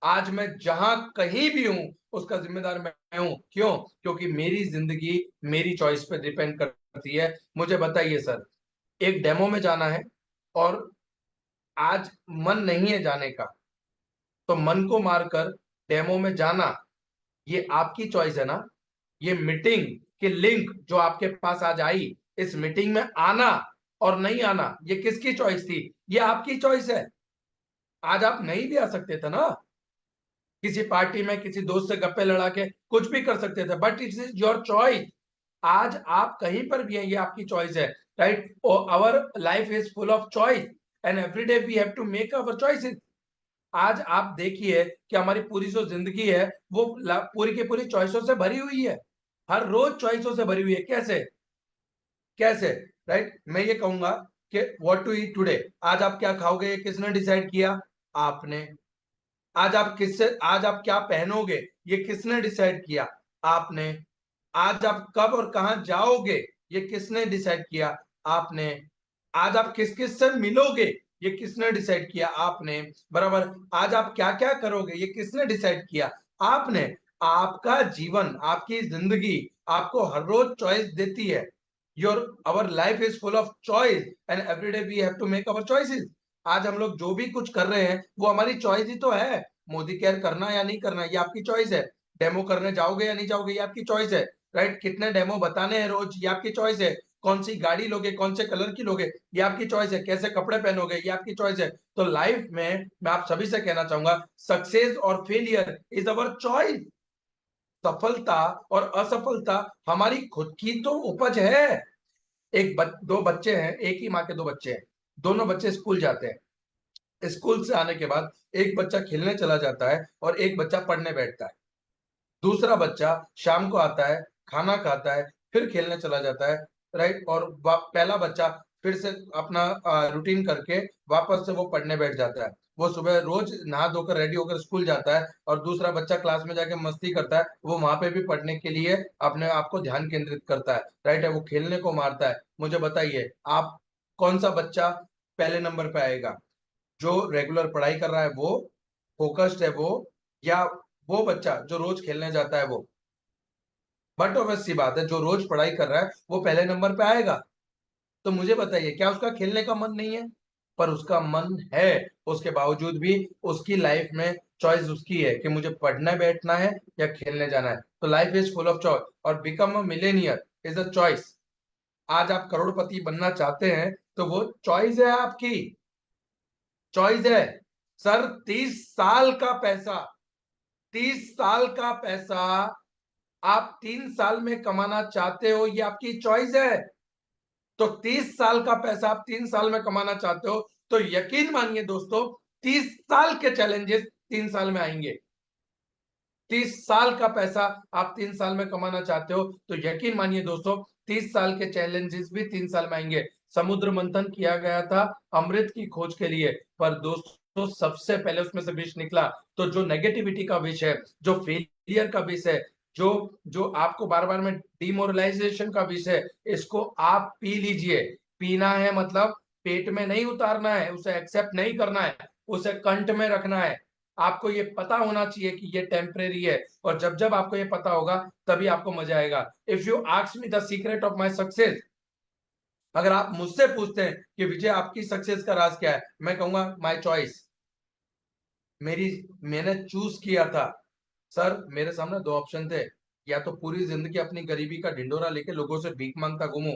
आज मैं जहां कहीं भी हूं, उसका जिम्मेदार मैं हूं। क्यों? क्योंकि मेरी जिंदगी मेरी चॉइस पे डिपेंड करती है। मुझे बताइए सर, एक डेमो में जाना है और आज मन नहीं है जाने का, तो मन को मारकर डेमो में जाना, ये आपकी चॉइस है ना। ये मीटिंग की लिंक जो आपके पास आज आई, इस मीटिंग में आना और नहीं आना, ये किसकी चॉइस थी? ये आपकी चॉइस है। आज आप नहीं भी आ सकते थे ना, किसी पार्टी में किसी दोस्त से गप्पे लड़ा के कुछ भी कर सकते थे, but it is your choice. आज आप कहीं पर भी हैं, ये आपकी चॉइस है, right? Our life is full of choice, and every day we have to make our choices. आज आप देखिए कि हमारी पूरी जो जिंदगी है वो पूरी की पूरी चॉइसों से भरी हुई है, हर रोज चॉइसों से भरी हुई है। कैसे? कैसे? राइट? मैं ये कहूंगा कि व्हाट टू ईट टुडे, आज आप क्या खाओगे ये किसने डिसाइड किया? आपने। आज आप क्या पहनोगे ये किसने डिसाइड किया? आपने। आज आप कब और कहां जाओगे ये किसने डिसाइड किया? आपने। आज आप किस किस से मिलोगे ये किसने डिसाइड किया? आपने। बराबर। आज आप क्या क्या करोगे ये किसने डिसाइड किया? आपने। आपका जीवन, आपकी जिंदगी आपको हर रोज चॉइस देती है। Your our life is full of choice, and every day we have to make our choices. आज हम लोग जो भी कुछ कर रहे हैं वो हमारी चॉइस ही तो है। मोदी केयर करना या नहीं करना ये आपकी चॉइस है। डेमो करने जाओगे या नहीं जाओगे ये आपकी चॉइस है, राइट? कितने डेमो बताने हैं रोज ये आपकी चॉइस है। कौन सी गाड़ी लोगे, कौन से कलर की लोगे, ये आपकी चॉइस है। कैसे कपड़े पहनोगे ये आपकी चॉइस है। तो लाइफ में मैं आप सभी से कहना चाहूंगा, सक्सेस और फेलियर इज अवर चॉइस। सफलता और असफलता हमारी खुद की तो उपज है। दो बच्चे हैं, एक ही माँ के दो बच्चे हैं, दोनों बच्चे स्कूल जाते हैं। स्कूल से आने के बाद एक बच्चा खेलने चला जाता है और एक बच्चा पढ़ने बैठता है। दूसरा बच्चा शाम को आता है, खाना खाता है, फिर खेलने चला जाता है, राइट? और पहला बच्चा फिर से अपना रूटीन करके वापस से वो पढ़ने बैठ जाता है। वो सुबह रोज नहा धोकर रेडी होकर स्कूल जाता है, और दूसरा बच्चा क्लास में जाके मस्ती करता है, वो वहां पे भी पढ़ने के लिए अपने आप को ध्यान केंद्रित करता है, राइट है? वो खेलने को मारता है। मुझे बताइए, आप कौन सा बच्चा पहले नंबर पे आएगा? जो रेगुलर पढ़ाई कर रहा है वो, फोकस्ड है वो, या वो बच्चा जो रोज खेलने जाता है वो? बट ऑब्वियस सी बात है, जो रोज पढ़ाई कर रहा है वो पहले नंबर पे आएगा। तो मुझे बताइए, क्या उसका खेलने का मन नहीं है? पर उसका मन है। उसके बावजूद भी उसकी लाइफ में चॉइस उसकी है कि मुझे पढ़ने बैठना है या खेलने जाना है। तो life is full of choice, और become a millionaire is a choice. आज आप करोड़पति बनना चाहते हैं तो वो चॉइस है आपकी, चॉइस है। सर, 30 साल का पैसा, 30 साल का पैसा आप 3 साल में कमाना चाहते हो, ये आपकी चॉइस है। तो 30 साल का पैसा आप 3 साल में कमाना चाहते हो, तो यकीन मानिए दोस्तों, 30 साल के चैलेंजेस 3 साल में आएंगे। 30 साल का पैसा आप 3 साल में कमाना चाहते हो, तो यकीन मानिए दोस्तों, 30 साल के चैलेंजेस भी 3 साल में आएंगे। समुद्र मंथन किया गया था अमृत की खोज के लिए, पर दोस्तों सबसे पहले उसमें से विष निकला। तो जो नेगेटिविटी का विष है, जो फेलियर का विष है, जो जो आपको बार बार में डिमोरलाइजेशन का विष है, इसको आप पी लीजिए। पीना है मतलब पेट में नहीं उतारना है, उसे एक्सेप्ट नहीं करना है, उसे कंठ में रखना है। आपको ये पता होना चाहिए कि ये टेम्परेरी है, और जब जब आपको ये पता होगा तभी आपको मजा आएगा। If you ask me the secret of my success, अगर आप मुझसे पूछते हैं कि विजय आपकी सक्सेस का राज क्या है, मैं कहूंगा माई चॉइस। मैंने चूज किया था। सर मेरे सामने दो ऑप्शन थे, या तो पूरी जिंदगी अपनी गरीबी का ढिंडोरा लेके लोगों से भीख मांगता घूमूं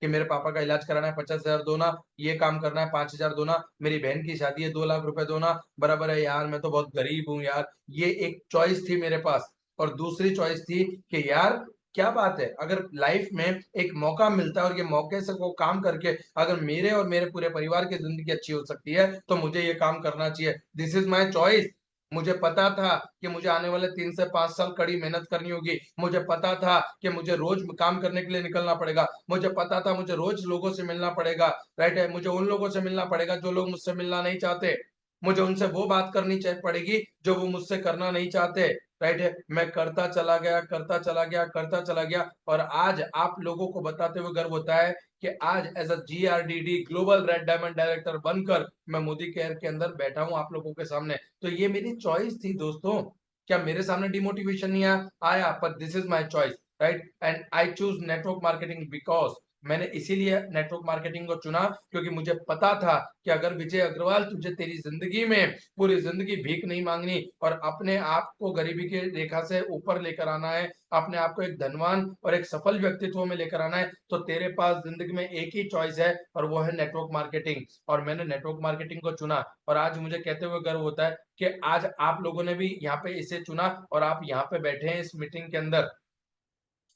कि मेरे पापा का इलाज कराना है 50,000 दो ना, ये काम करना है 5,000 दो ना, मेरी बहन की शादी है 2 लाख रुपए दो ना, बराबर है यार मैं तो बहुत गरीब हूँ यार। ये एक चॉइस थी मेरे पास। और दूसरी चॉइस थी कि यार क्या बात है, अगर लाइफ में एक मौका मिलता है और ये मौके से वो काम करके अगर मेरे और मेरे पूरे परिवार की जिंदगी अच्छी हो सकती है तो मुझे ये काम करना चाहिए। This is my choice. मुझे पता था कि मुझे आने वाले 3 से 5 साल कड़ी मेहनत करनी होगी। मुझे पता था कि मुझे रोज काम करने के लिए निकलना पड़ेगा। मुझे पता था मुझे रोज लोगों से मिलना पड़ेगा। राइट है, मुझे उन लोगों से मिलना पड़ेगा जो लोग मुझसे मिलना नहीं चाहते। मुझे उनसे वो बात करनी पड़ेगी जो वो मुझसे करना नहीं चाहते। राइट है, मैं करता चला गया, करता चला गया, करता चला गया, और आज आप लोगों को बताते हुए गर्व होता है कि आज as a GRDD global red diamond director बनकर मैं मोदी केयर के अंदर बैठा हूं आप लोगों के सामने। तो ये मेरी चॉइस थी दोस्तों। क्या मेरे सामने डिमोटिवेशन नहीं आया? पर this is my choice, right? And I choose network marketing because मैंने इसीलिए नेटवर्क मार्केटिंग को चुना क्योंकि मुझे पता था कि अगर विजय अग्रवाल तुझे तेरी जिंदगी में पूरी जिंदगी भीख नहीं मांगनी और अपने आप को गरीबी की रेखा से ऊपर लेकर आना है, अपने आप को एक धनवान और एक सफल व्यक्तित्व में लेकर आना है, तो तेरे पास जिंदगी में एक ही चॉइस है और वो है नेटवर्क मार्केटिंग। और मैंने नेटवर्क मार्केटिंग को चुना, और आज मुझे कहते हुए गर्व होता है कि आज आप लोगों ने भी यहाँ पे इसे चुना और आप यहाँ पे बैठे हैं इस मीटिंग के अंदर।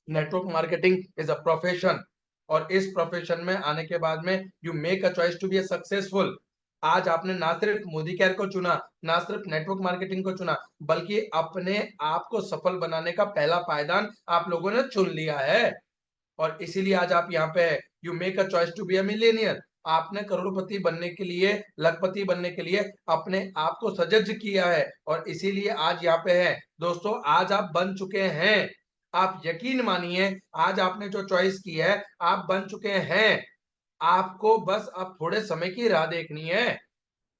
Network marketing is a profession, और इस प्रोफेशन में आने के बाद में you make a choice to be successful. आज आपने ना सिर्फ मोदी केयर को चुना, ना सिर्फ नेटवर्क मार्केटिंग को चुना, बल्कि अपने आप को सफल बनाने का पहला पायदान आप लोगों ने चुन लिया है। और इसीलिए आज आप यहाँ पे है। You make a choice to be a millionaire. आपने करोड़पति बनने के लिए, लखपति बनने के लिए अपने आप को सजज किया है, और इसीलिए आज यहाँ पे है। दोस्तों आज आप बन चुके हैं। आप यकीन मानिए, आज आपने जो चॉइस की है आप बन चुके हैं। आपको बस अब थोड़े समय की राह देखनी है।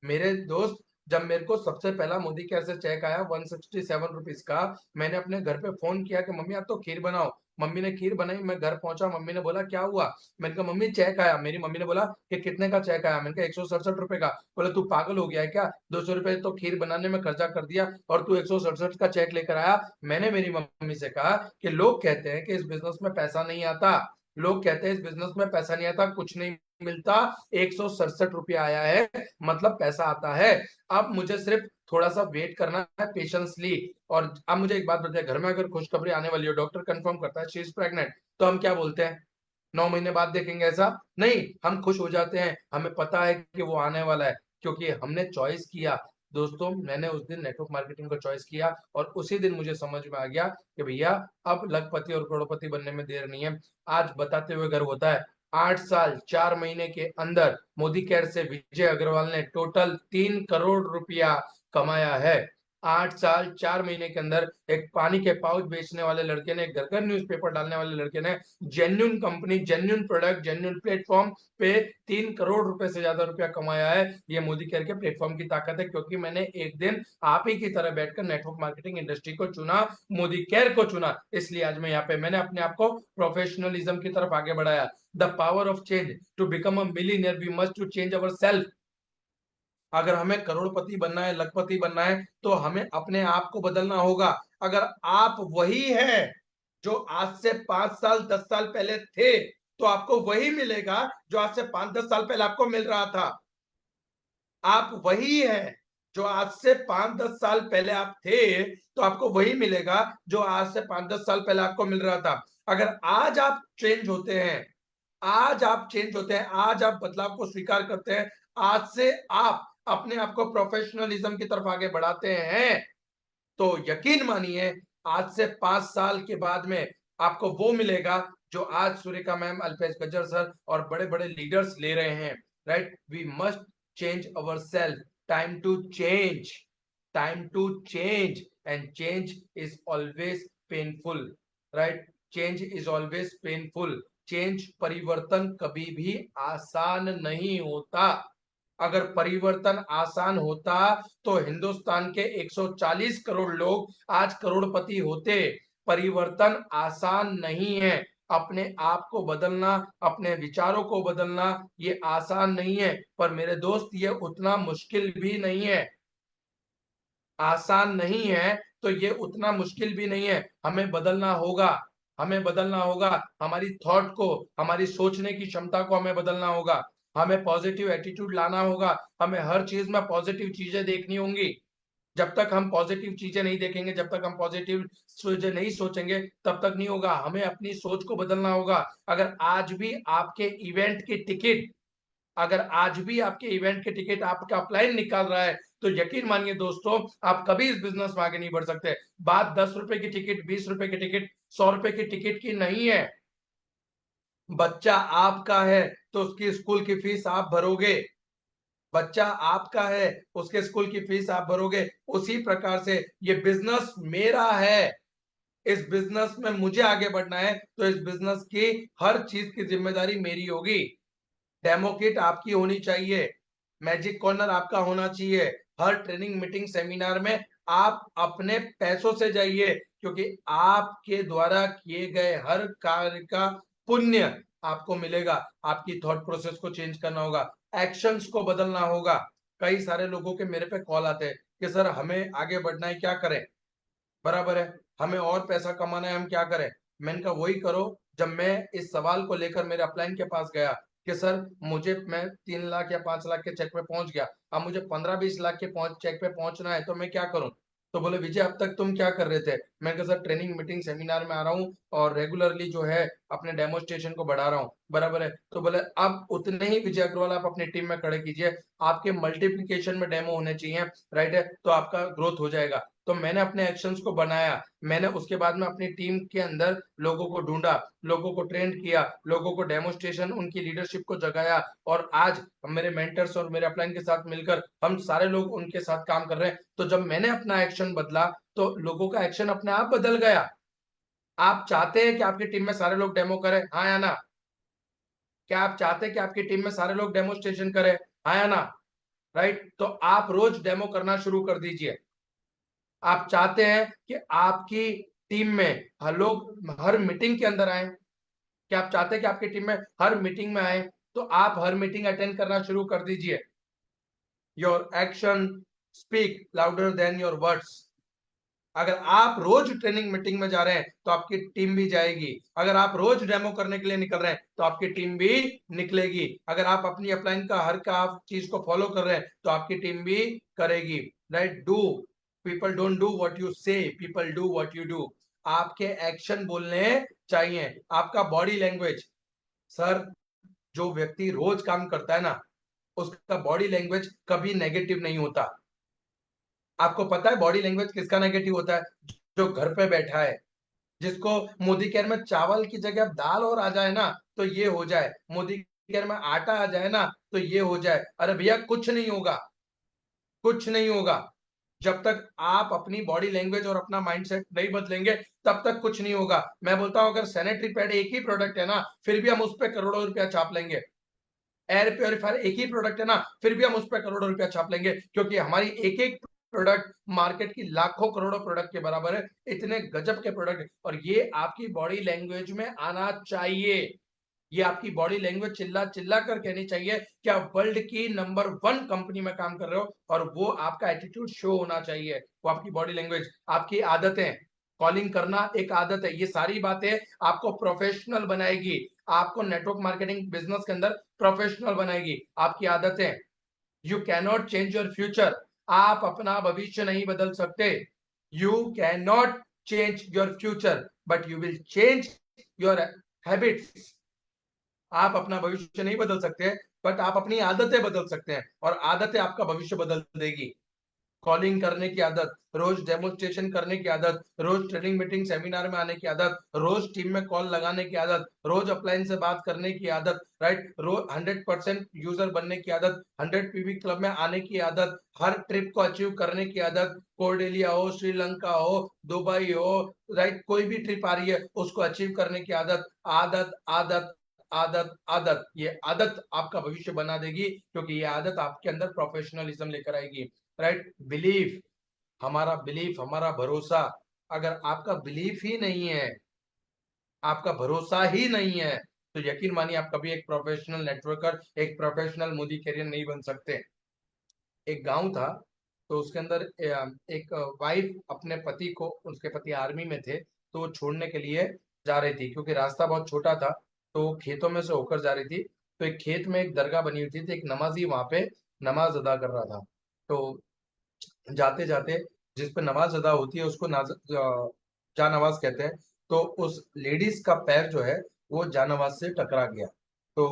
मेरे दोस्त, जब मेरे को सबसे पहला मोदी केयर से चेक आया 167 रुपीज का, मैंने अपने घर पे फोन किया कि मम्मी आप तो खीर बनाओ। मम्मी ने खीर बनाई, मैं घर पहुंचा, मम्मी ने बोला क्या हुआ? मैंने कहा मम्मी चेक आया। मेरी मम्मी ने बोला कि कितने का चेक आया? मैंने कहा 167 रुपए का। बोला तू पागल हो गया है क्या? 200 रुपए तो खीर बनाने में खर्चा कर दिया और तू 167 का चेक लेकर आया। मैंने मेरी मम्मी से कहा कि लोग कहते हैं कि इस बिजनेस में पैसा नहीं आता, लोग कहते हैं इस बिजनेस में पैसा नहीं आता, कुछ नहीं मिलता। 167 रुपया आया है, मतलब पैसा आता है। अब मुझे सिर्फ थोड़ा सा वेट करना है पेशेंसली। और अब मुझे एक बात बताइए, घर में अगर खुशखबरी आने वाली हो, डॉक्टर कंफर्म करता है शी इज प्रेग्नेंट, तो हम क्या बोलते हैं? 9 महीने बाद देखेंगे? ऐसा नहीं, हम खुश हो जाते हैं, हमें पता है कि वो आने वाला है, क्योंकि हमने चॉइस किया। दोस्तों मैंने उस दिन नेटवर्क मार्केटिंग को चॉइस किया, और उसी दिन मुझे समझ में आ गया कि भैया अब लखपति और करोड़पति बनने में देर नहीं है। आज बताते हुए गर्व होता है, 8 साल 4 महीने के अंदर मोदी केयर से विजय अग्रवाल ने टोटल 3 करोड़ रुपया कमाया है। 8 साल 4 महीने के अंदर एक पानी के पाउच बेचने वाले लड़के ने, घर घर न्यूज़पेपर डालने वाले लड़के ने, genuine company, genuine product, genuine platform पे 3 करोड़ रुपए से ज्यादा रुपया कमाया है। ये मोदी केयर के प्लेटफॉर्म की ताकत है, क्योंकि मैंने एक दिन आप ही की तरह बैठकर नेटवर्क मार्केटिंग इंडस्ट्री को चुना, मोदी केयर को चुना। इसलिए आज मैं यहाँ पे, मैंने अपने आप को प्रोफेशनलिज्म की तरफ आगे बढ़ाया। The power of change, to become a millionaire we must to change our self. अगर हमें करोड़पति बनना है, लखपति बनना है, तो हमें अपने आप को बदलना होगा। अगर आप वही है जो आज से 5 साल 10 साल पहले थे, तो आपको वही मिलेगा जो आज से 5 10 साल पहले आपको मिल रहा था। आप वही है जो आज से 5 10 साल पहले आप थे, तो आपको वही मिलेगा जो आज से 5 10 साल पहले आपको मिल रहा था। अगर आज आप चेंज होते हैं, आज आप चेंज होते हैं, आज आप बदलाव को स्वीकार करते हैं, आज से आप अपने आप को प्रोफेशनलिज्म की तरफ आगे बढ़ाते हैं, तो यकीन मानिए आज से 5 साल के बाद में आपको वो मिलेगा जो आज सुरेखा मैम, अल्पेश गज्जर सर और बड़े बड़े लीडर्स ले रहे हैं। Right, we must change our self. Time to change, time to change, and change is always painful. Right, change is always painful. Change, परिवर्तन कभी भी आसान नहीं होता। अगर परिवर्तन आसान होता तो हिंदुस्तान के 140 करोड़ लोग आज करोड़पति होते। परिवर्तन आसान नहीं है। अपने आप को बदलना, अपने विचारों को बदलना ये आसान नहीं है, पर मेरे दोस्त ये उतना मुश्किल भी नहीं है। आसान नहीं है तो ये उतना मुश्किल भी नहीं है। हमें बदलना होगा, हमें बदलना होगा। हमारी थॉट को, हमारी सोचने की क्षमता को हमें बदलना होगा। हमें पॉजिटिव एटीट्यूड लाना होगा। हमें हर चीज में पॉजिटिव चीजें देखनी होंगी। जब तक हम पॉजिटिव चीजें नहीं देखेंगे, जब तक हम पॉजिटिव चीजें नहीं सोचेंगे, तब तक नहीं होगा। हमें अपनी सोच को बदलना होगा। अगर आज भी आपके इवेंट की टिकट अगर आज भी आपके इवेंट के टिकट आपका अपलाइन निकाल रहा है, तो यकीन मानिए दोस्तों, आप कभी इस बिजनेस में आगे नहीं बढ़ सकते। बात 10 रुपए की टिकट, 20 रुपए की टिकट, 100 रुपए की टिकट की नहीं है। बच्चा आपका है तो उसकी स्कूल की फीस आप भरोगे। बच्चा आपका है, उसके स्कूल की फीस आप भरोगे। उसी प्रकार से ये बिजनेस मेरा है। इस बिजनेस में मुझे आगे बढ़ना है, तो इस बिजनेस की हर चीज की जिम्मेदारी मेरी होगी। डेमो किट आपकी होनी चाहिए, मैजिक कॉर्नर आपका होना चाहिए। हर ट्रेनिंग, मीटिंग, सेमिनार में आप अपने पैसों से जाइए, क्योंकि आपके द्वारा किए गए हर कार्य का पुण्य आपको मिलेगा। आपकी थॉट प्रोसेस को चेंज करना होगा, एक्शंस को बदलना होगा। कई सारे लोगों के मेरे पे कॉल आते हैं कि सर हमें आगे बढ़ना है, क्या करें? बराबर है, हमें और पैसा कमाना है, हम क्या करें? मैंने कहा वही करो। जब मैं इस सवाल को लेकर मेरे अपलाइन के पास गया कि सर मुझे, मैं 3 लाख या 5 लाख के चेक पे पहुंच गया, अब मुझे 15-20 लाख के चेक पे पहुंचना है, तो मैं क्या करूं? तो बोले विजय अब तक तुम क्या कर रहे थे? मैं कहा सर ट्रेनिंग, मीटिंग, सेमिनार में आ रहा हूँ और रेगुलरली जो है अपने डेमोस्ट्रेशन को बढ़ा रहा हूँ। बराबर है। तो बोले अब उतने ही विजय अग्रवाल आप अपनी टीम में खड़े कीजिए, आपके मल्टीप्लीकेशन में डेमो होने चाहिए। राइट है, तो आपका ग्रोथ हो जाएगा। तो मैंने अपने एक्शंस को बनाया। मैंने उसके बाद में अपनी टीम के अंदर लोगों को ढूंढा, लोगों को ट्रेन किया, लोगों को डेमोस्ट्रेशन, उनकी लीडरशिप को जगाया, और आज मेरे मेंटर्स और मेरे अपलाइन के साथ मिलकर हम सारे लोग उनके साथ काम कर रहे हैं। तो जब मैंने अपना एक्शन बदला, तो लोगों का एक्शन अपने आप बदल गया। आप चाहते हैं कि आपकी टीम में सारे लोग डेमो करें, हाँ या ना? क्या आप चाहते हैं कि आपकी टीम में सारे लोग डेमोस्ट्रेशन करें, हाँ या ना? राइट, तो आप रोज डेमो करना शुरू कर दीजिए। आप चाहते हैं कि आपकी टीम में हर लोग हर मीटिंग के अंदर आए, क्या आप चाहते हैं कि आपकी टीम में हर मीटिंग में आए? तो आप हर मीटिंग अटेंड करना शुरू कर दीजिए। Your action speak louder than your words. अगर आप रोज ट्रेनिंग मीटिंग में जा रहे हैं तो आपकी टीम भी जाएगी। अगर आप रोज डेमो करने के लिए निकल रहे हैं तो आपकी टीम भी निकलेगी। अगर आप अपनी अपलाइन का हर का चीज को फॉलो कर रहे हैं तो आपकी टीम भी करेगी। Right, do, people don't do what you say, people do what you do. आपके एक्शन बोलने चाहिए, आपका बॉडी लैंग्वेज। सर, जो व्यक्ति रोज काम करता है ना, उसका बॉडी लैंग्वेज कभी नेगेटिव नहीं होता। आपको पता है बॉडी लैंग्वेज किसका नेगेटिव होता है? जो घर पे बैठा है, जिसको मोदी केयर में चावल की जगह दाल और आ जाए ना तो ये हो जाए, मोदी केयर में आटा आ जाए ना तो ये हो जाए। अरे भैया कुछ नहीं होगा, कुछ नहीं होगा। जब तक आप अपनी बॉडी लैंग्वेज और अपना माइंडसेट नहीं बदलेंगे, तब तक कुछ नहीं होगा। मैं बोलता हूं अगर सैनिटरी पैड एक ही प्रोडक्ट है ना, फिर भी हम उस पर करोड़ों रुपया छाप लेंगे। एयर प्योरीफायर एक ही प्रोडक्ट है ना, फिर भी हम उस पर करोड़ों रुपया छाप लेंगे, क्योंकि हमारी एक एक प्रोडक्ट मार्केट की लाखों करोड़ों प्रोडक्ट के बराबर है। इतने गजब के प्रोडक्ट, और ये आपकी बॉडी लैंग्वेज में आना चाहिए। ये आपकी बॉडी लैंग्वेज चिल्ला चिल्ला कर कहनी चाहिए कि आप वर्ल्ड की नंबर 1 कंपनी में काम कर रहे हो, और वो आपका एटीट्यूड शो होना चाहिए। वो आपकी बॉडी लैंग्वेज, आपकी आदतें, कॉलिंग करना एक आदत है, ये सारी बातें आपको प्रोफेशनल बनाएगी, आपको नेटवर्क मार्केटिंग बिजनेस के अंदर प्रोफेशनल बनाएगी। आपकी आदतें, you cannot change your future. आप अपना भविष्य नहीं बदल सकते। You can not change your future, but you will change your habits. आप अपना भविष्य नहीं बदल सकते, बट आप अपनी आदतें बदल सकते हैं, और आदतें आपका भविष्य बदल देगी। कॉलिंग करने की आदत, रोज डेमोन्स्ट्रेशन करने की आदत, रोज ट्रेनिंग, मीटिंग, सेमिनार में आने की आदत, रोज टीम में कॉल लगाने की आदत, रोज अपलाइन से बात करने की आदत, राइट, रोज 100% यूजर बनने की आदत, 100 पीवी क्लब में आने की आदत, हर ट्रिप को अचीव करने की आदत, कोर्डेलिया हो, श्रीलंका हो, दुबई हो, राइट, कोई भी ट्रिप आ रही है उसको अचीव करने की आदत। आदत, आदत, आदत आदत, ये आदत आपका भविष्य बना देगी, क्योंकि ये आदत आपके अंदर प्रोफेशनलिज्म लेकर आएगी। राइट, बिलीफ, हमारा बिलीफ, हमारा भरोसा, अगर आपका बिलीफ ही नहीं है, आपका भरोसा ही नहीं है, तो यकीन मानिए आप कभी एक प्रोफेशनल नेटवर्कर, एक प्रोफेशनल मोदी कैरियर नहीं बन सकते। एक गांव था, तो उसके अंदर एक वाइफ अपने पति को, उसके पति आर्मी में थे, तो वो छोड़ने के लिए जा रही थी, क्योंकि रास्ता बहुत छोटा था, तो वो खेतों में से होकर जा रही थी। तो एक खेत में एक दरगाह बनी हुई थी, तो एक नमाजी वहां पे नमाज अदा कर रहा था। तो जाते जाते, जिस पे नमाज अदा होती है उसको जानवाज कहते हैं। तो उस लेडीज का पैर जो है वो जानवाज से टकरा गया। तो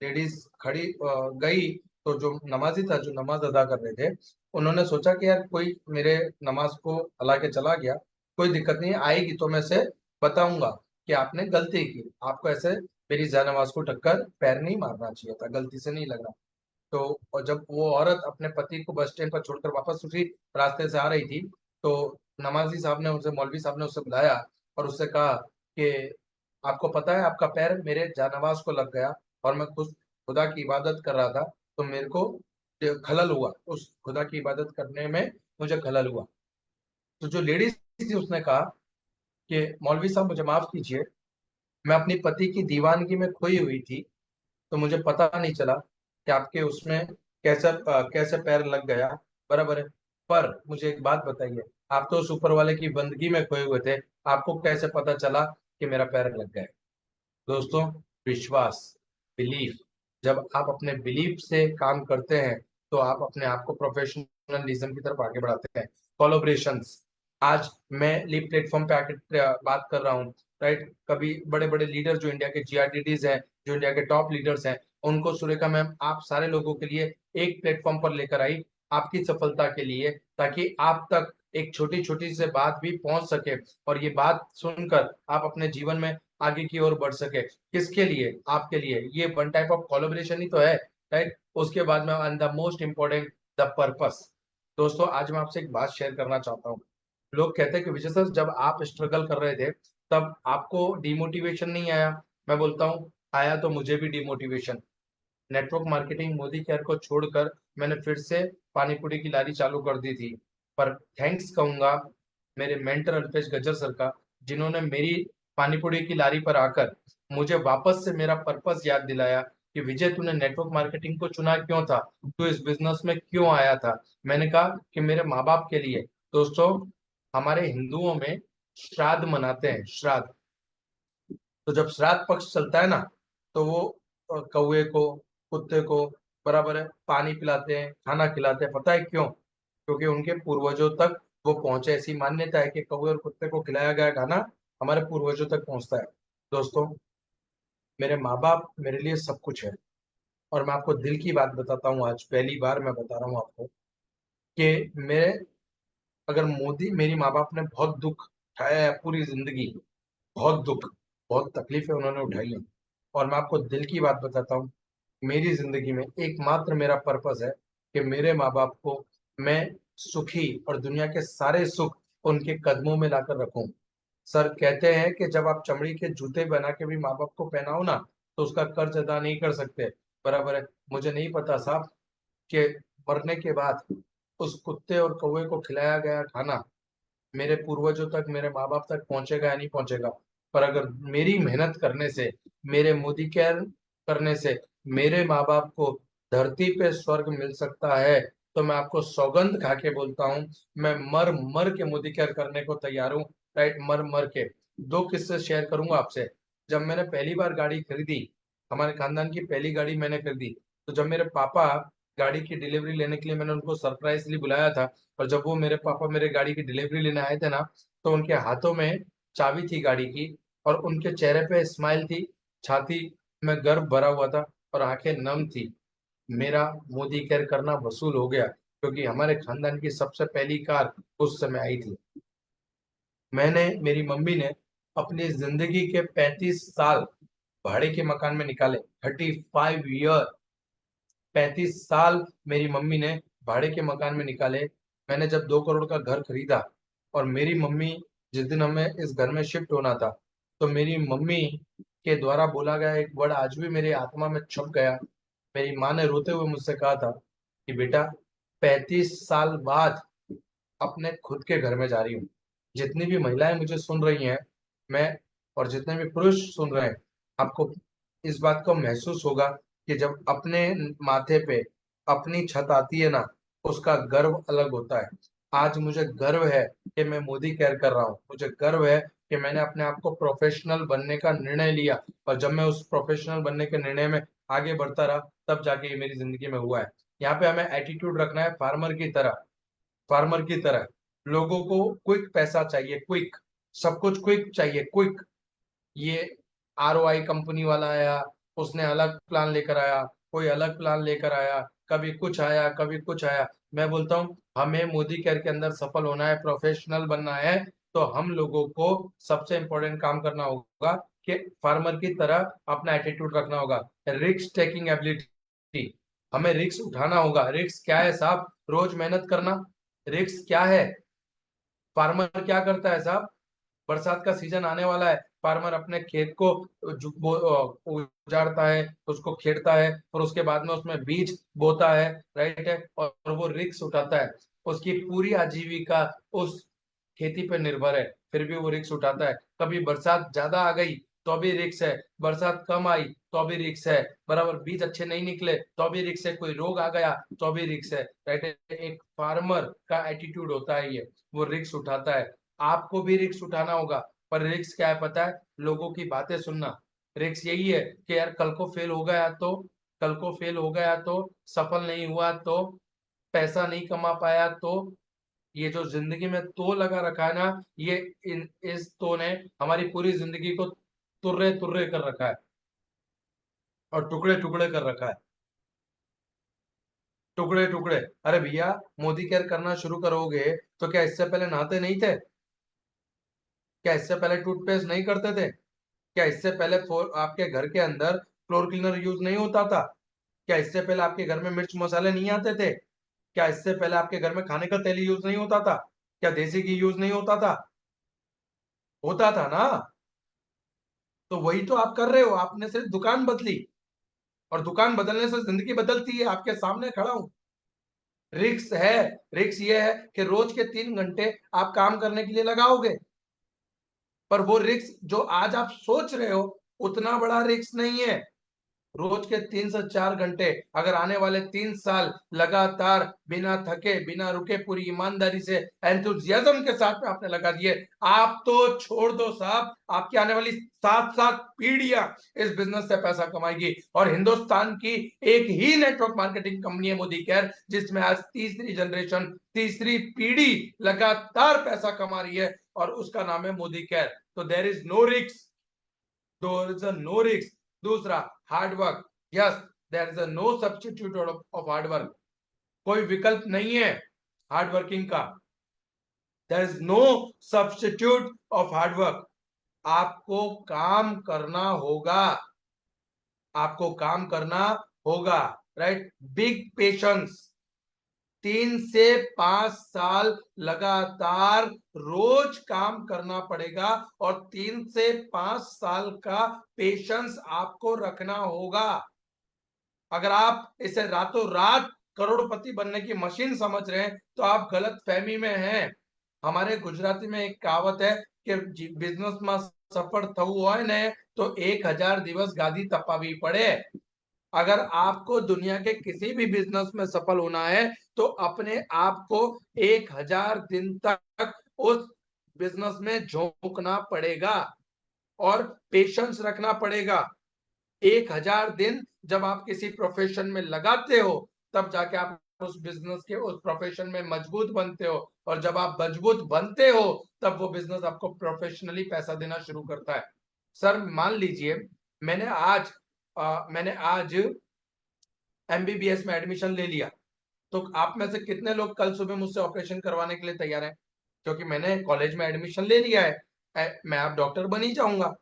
लेडीज खड़ी गई, तो जो नमाजी था, जो नमाज अदा कर रहे थे, उन्होंने सोचा कि यार कोई मेरे नमाज को हला के चला गया, कोई दिक्कत नहीं आएगी तो मैं से बताऊंगा कि आपने गलती की, आपको ऐसे मेरी जानवाज को टक्कर पैर नहीं मारना चाहिए था, गलती से नहीं लगा। तो और जब वो औरत अपने पति को बस स्टैंड पर छोड़कर वापस उसी रास्ते से आ रही थी, तो नमाजी साहब ने उसे, मौलवी साहब ने उससे बुलाया और उससे कहा कि आपको पता है आपका पैर मेरे जानवाज को लग गया, और मैं खुद खुदा की इबादत कर रहा था, तो मेरे को खलल हुआ, उस खुदा की इबादत करने में मुझे खलल हुआ। तो जो लेडीज थी उसने कहा कि मौलवी साहब मुझे माफ कीजिए, मैं अपनी पति की दीवानगी में खोई हुई थी, तो मुझे पता नहीं चला कि आपके उसमें कैसे पैर लग गया। बराबर है, पर मुझे एक बात बताइए, आप तो उस ऊपर वाले की बंदगी में खोए हुए थे, आपको कैसे पता चला कि मेरा पैर लग गया? दोस्तों, विश्वास, बिलीफ, जब आप अपने बिलीफ से काम करते हैं, तो आप अपने आप को प्रोफेशनलिज्म की तरफ आगे बढ़ाते हैं। कोलोब्रेशंस, आज मैं लीप प्लेटफॉर्म पे आके बात कर रहा हूँ। राइट, कभी बड़े बड़े लीडर जो इंडिया के जीआरडीडीज हैं, जो इंडिया के टॉप लीडर्स हैं, उनको सुरेखा मैम आप सारे लोगों के लिए एक प्लेटफॉर्म पर लेकर आई, आपकी सफलता के लिए, ताकि आप तक एक छोटी छोटी से बात भी पहुंच सके, और ये बात सुनकर आप अपने जीवन में आगे की ओर बढ़ सके। किसके लिए? आपके लिए। ये वन टाइप ऑफ कोलोब्रेशन ही तो है। राइट, उसके बाद में and the most important, the purpose. दोस्तों, आज मैं आपसे एक बात शेयर करना चाहता हूँ। लोग कहते हैं कि विजय सर, जब आप स्ट्रगल कर रहे थे तब आपको डिमोटिवेशन नहीं आया? मैं बोलता हूँ, आया तो मुझे भी demotivation. Network marketing Modi care को छोड़कर मैंने फिर से पानी पूरी की लारी चालू कर दी थी। पर थैंक्स कहूंगा मेरे मेंटर अल्पेश गजर सर का, जिन्होंने मेरी पानी पूरी की लारी पर आकर मुझे वापस से मेरा पर्पस याद दिलाया कि विजय, तूने नेटवर्क मार्केटिंग को चुना क्यों था, तू इस बिजनेस में क्यों आया था? मैंने कहा कि मेरे माँ बाप के लिए। दोस्तों, हमारे हिंदुओं में श्राद्ध मनाते हैं, श्राद्ध। तो जब श्राद्ध पक्ष चलता है ना, तो वो कौवे को, कुत्ते को, बराबर है, पानी पिलाते हैं, खाना खिलाते हैं। पता है क्यों? क्योंकि उनके पूर्वजों तक वो पहुंचे। ऐसी मान्यता है कि कौवे और कुत्ते को खिलाया गया खाना हमारे पूर्वजों तक पहुंचता है। दोस्तों, मेरे माँ बाप मेरे लिए सब कुछ है, और मैं आपको दिल की बात बताता हूँ, आज पहली बार मैं बता रहा हूँ आपको कि मेरे, अगर मोदी, मेरी माँ बाप ने बहुत दुख उठाया है पूरी जिंदगी, बहुत दुख, बहुत तकलीफें उन्होंने उठाई हैं, और मैं आपको दिल की बात बताता हूँ, मेरी जिंदगी में एकमात्र मेरा पर्पस है कि मेरे माँ बाप को मैं सुखी, और दुनिया के सारे सुख उनके कदमों में लाकर रखूं। सर कहते हैं कि जब आप चमड़ी के जूते बना के भी माँ बाप को पहनाओ ना, तो उसका कर्ज अदा नहीं कर सकते। बराबर है, मुझे नहीं पता साहब कि मरने के बाद उस कुत्ते और कौवे को खिलाया गया खाना मेरे पूर्वजों तक, मेरे माँ बाप तक पहुंचेगा या नहीं पहुंचेगा। पर अगर मेरी मेहनत करने से, मेरे मोदी केयर करने से मेरे माँ बाप को धरती पे स्वर्ग मिल सकता है, तो मैं आपको सौगंध खा के बोलता हूँ, मैं मर मर के मोदी केयर करने को तैयार हूँ। राइट, मर मर के। दो किस्से शेयर करूंगा आपसे। जब मैंने पहली बार गाड़ी खरीदी, हमारे खानदान की पहली गाड़ी मैंने खरीदी, तो जब मेरे पापा गाड़ी की डिलीवरी लेने के लिए, मैंने उनको सरप्राइजली बुलाया था, और जब वो मेरे पापा मेरे गाड़ी की डिलीवरी लेने आए थे ना, तो उनके हाथों में चाबी थी गाड़ी की, और उनके चेहरे पे स्माइल थी, छाती में गर्व भरा हुआ था, और आंखें नम थी। मेरा मोदी केयर करना वसूल हो गया, क्योंकि हमारे खानदान की सबसे पहली कार उस समय आई थी। मैंने, मेरी मम्मी ने अपनी जिंदगी के 35 साल भाड़े के मकान में निकाले। 35 ईयर, 35 साल मेरी मम्मी ने भाड़े के मकान में निकाले। मैंने जब 2 करोड़ का घर खरीदा, और मेरी मम्मी, जिस दिन हमें इस घर में शिफ्ट होना था, तो मेरी मम्मी के द्वारा बोला गया एक वर्ड आज भी मेरी आत्मा में छप गया। मेरी माँ ने रोते हुए मुझसे कहा था कि बेटा, 35 साल बाद अपने खुद के घर में जा रही हूँ। जितनी भी महिलाएं मुझे सुन रही हैं, मैं और जितने भी पुरुष सुन रहे हैं, आपको इस बात को महसूस होगा कि जब अपने माथे पे अपनी छत आती है ना, उसका गर्व अलग होता है। आज मुझे गर्व है कि मैं मोदी केयर कर रहा हूँ। मुझे गर्व है कि मैंने अपने आप को प्रोफेशनल बनने का निर्णय लिया, और जब मैं उस प्रोफेशनल बनने के निर्णय में आगे बढ़ता रहा, तब जाके ये मेरी जिंदगी में हुआ है। यहाँ पे हमें एटीट्यूड रखना है फार्मर की तरह। फार्मर की तरह लोगों को क्विक पैसा चाहिए, क्विक, सब कुछ क्विक चाहिए, क्विक। ये ROI कंपनी वाला आया, उसने अलग प्लान लेकर आया, कोई अलग प्लान लेकर आया, कभी कुछ आया कभी कुछ आया। मैं बोलता हूँ हमें मोदी केयर के अंदर सफल होना है, प्रोफेशनल बनना है, तो हम लोगों को सबसे इंपॉर्टेंट काम करना होगा कि फार्मर की तरह अपना एटीट्यूड रखना होगा। रिस्क टेकिंग एबिलिटी, हमें रिस्क उठाना होगा। रिस्क क्या है साहब? रोज मेहनत करना। रिस्क क्या है? फार्मर क्या करता है साहब? बरसात का सीजन आने वाला है, फार्मर अपने खेत को उजाड़ता है, उसको खेड़ता है, और उसके बाद में उसमें बीज बोता है, राइट है, और वो रिस्क उठाता है। उसकी पूरी आजीविका उस खेती पे निर्भर है, फिर भी वो रिस्क उठाता है। कभी बरसात ज्यादा आ गई तो भी रिस्क है, बरसात कम आई तो भी रिस्क है, बराबर बीज अच्छे नहीं निकले तो भी रिस्क है, कोई रोग आ गया तो भी रिस्क है, राइट है। एक फार्मर का एटीट्यूड होता है ये, वो रिस्क उठाता है। आपको भी रिस्क उठाना होगा, पर रिस्क क्या है पता है? लोगों की बातें सुनना। रिस्क यही है कि यार कल को फेल हो गया तो, कल को फेल हो गया तो, सफल नहीं हुआ तो, पैसा नहीं कमा पाया तो, ये जो जिंदगी में तो लगा रखा है ना, ये इस तो ने हमारी पूरी जिंदगी को तुर्रे तुर्रे कर रखा है, और टुकड़े टुकड़े कर रखा है, टुकड़े टुकड़े। अरे भैया, मोदी केयर करना शुरू करोगे तो क्या इससे पहले नहाते नहीं थे? क्या इससे पहले टूथपेस्ट नहीं करते थे? क्या इससे पहले आपके घर के अंदर फ्लोर क्लीनर यूज नहीं होता था? क्या इससे पहले आपके घर में मिर्च मसाले नहीं आते थे? क्या इससे पहले आपके घर में खाने का तेल यूज नहीं होता था? क्या देसी घी यूज नहीं होता था? होता था ना। तो वही तो आप कर रहे हो, आपने सिर्फ दुकान बदली, और दुकान बदलने से जिंदगी बदलती है, आपके सामने खड़ा हूं। रिक्स है। रिक्स ये है कि रोज के 3 घंटे आप काम करने के लिए लगाओगे, पर वो रिक्स जो आज आप सोच रहे हो, उतना बड़ा रिक्स नहीं है। रोज के 3 से 4 घंटे अगर आने वाले 3 साल लगातार बिना थके बिना रुके पूरी ईमानदारी से एंथुजियाज्म के साथ में आपने लगा दिए, आप तो छोड़ दो साहब, आपकी आने वाली 7 7 पीढ़ियां इस बिजनेस से पैसा कमाएगी। और हिंदुस्तान की एक ही नेटवर्क मार्केटिंग कंपनी है मोदी केयर, जिसमें आज तीसरी जनरेशन, तीसरी पीढ़ी लगातार पैसा कमा रही है, और उसका नाम है मोदी केयर। तो there is no risk, there is a no risk. दूसरा, hard work. Yes, there is a no substitute of hard work. कोई विकल्प नहीं है हार्ड वर्किंग का। There is no substitute of hard work. आपको काम करना होगा, आपको काम करना होगा, राइट। बिग पेशेंस, 3 से 5 साल लगातार रोज काम करना पड़ेगा, और 3 से 5 साल का पेशेंस आपको रखना होगा। अगर आप इसे रातों रात करोड़पति बनने की मशीन समझ रहे हैं, तो आप गलत फहमी में हैं। हमारे गुजराती में एक कहावत है कि बिजनेस में सफल थવું હોય ने तो 1000 દિવસ गादी तपावी पड़े। अगर आपको दुनिया के किसी भी बिजनेस में सफल होना है, तो अपने आप को 1000 दिन तक उस बिजनेस में झोंकना पड़ेगा, और पेशेंस रखना पड़ेगा। 1000 दिन जब आप किसी प्रोफेशन में लगाते हो, तब जाके आप उस बिजनेस के उस प्रोफेशन में मजबूत बनते हो, और जब आप मजबूत बनते हो, तब वो बिजनेस आपको प्रोफेशनली पैसा देना शुरू करता है। सर मान लीजिए मैंने आज MBBS में एडमिशन ले लिया, तो आप में से कितने लोग कल सुबह मुझसे ऑपरेशन करवाने के लिए तैयार हैं? क्योंकि मैंने कॉलेज में एडमिशन ले लिया है, मैं अब डॉक्टर बन ही जाऊंगा।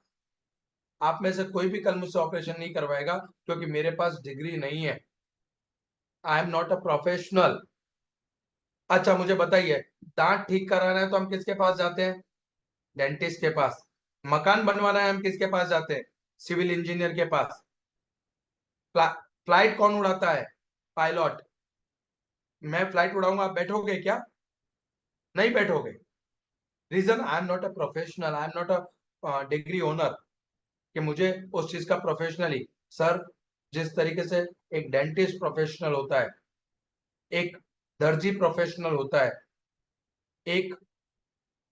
आप में से कोई भी कल मुझसे ऑपरेशन नहीं करवाएगा, क्योंकि मेरे पास डिग्री नहीं है। आई एम नॉट अ प्रोफेशनल। अच्छा मुझे बताइए, दांत ठीक कराना है तो हम किसके पास जाते हैं? डेंटिस्ट के पास। मकान बनवाना है, हम किसके पास जाते हैं? सिविल इंजीनियर के पास। फ्लाइट कौन उड़ाता है? पायलट। मैं फ्लाइट उड़ाऊंगा, आप बैठोगे क्या? नहीं बैठोगे। Reason, I am not a professional, I am not a degree owner कि मुझे उस चीज का प्रोफेशनली। सर, जिस तरीके से एक डेंटिस्ट प्रोफेशनल होता है, एक दर्जी प्रोफेशनल होता है, एक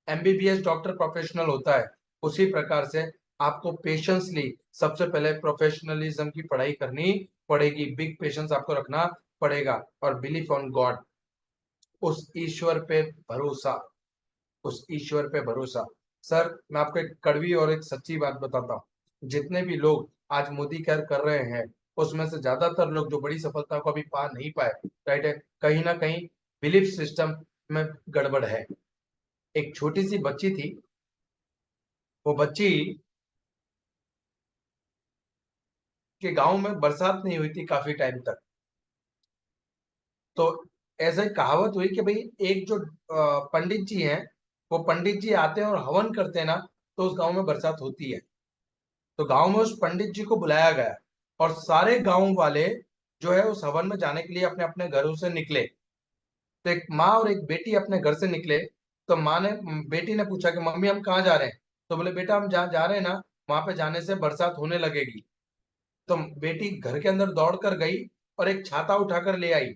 एमबीबीएस डॉक्टर प्रोफेशनल होता है, उसी प्रकार से आपको पेशेंसली सबसे पहले प्रोफेशनलिज्म की पढ़ाई करनी पड़ेगी। बिग पेशेंस आपको रखना पड़ेगा और बिलीफ ऑन गॉड, उस ईश्वर पे भरोसा, उस ईश्वर पे भरोसा। सर, मैं आपको एक कड़वी और एक सच्ची बात बताता हूँ। जितने भी लोग आज मोदी केयर कर रहे हैं, उसमें से ज्यादातर लोग जो बड़ी सफलता को अभी पा नहीं पाए, राइट है, कहीं ना कहीं बिलीफ सिस्टम में गड़बड़ है। एक छोटी सी बच्ची थी, वो बच्ची के गांव में बरसात नहीं हुई थी काफी टाइम तक। तो ऐसे कहावत हुई कि भाई एक जो पंडित जी हैं, वो पंडित जी आते हैं और हवन करते हैं ना, तो उस गांव में बरसात होती है। तो गांव में उस पंडित जी को बुलाया गया और सारे गांव वाले जो है उस हवन में जाने के लिए अपने अपने घरों से निकले। तो एक माँ और एक बेटी अपने घर से निकले। तो माँ ने, बेटी ने पूछा कि मम्मी हम कहाँ जा रहे हैं? तो बोले बेटा हम जहाँ जा रहे हैं ना, वहां पे जाने से बरसात होने लगेगी। तो बेटी घर के अंदर दौड़ कर गई और एक छाता उठाकर ले आई।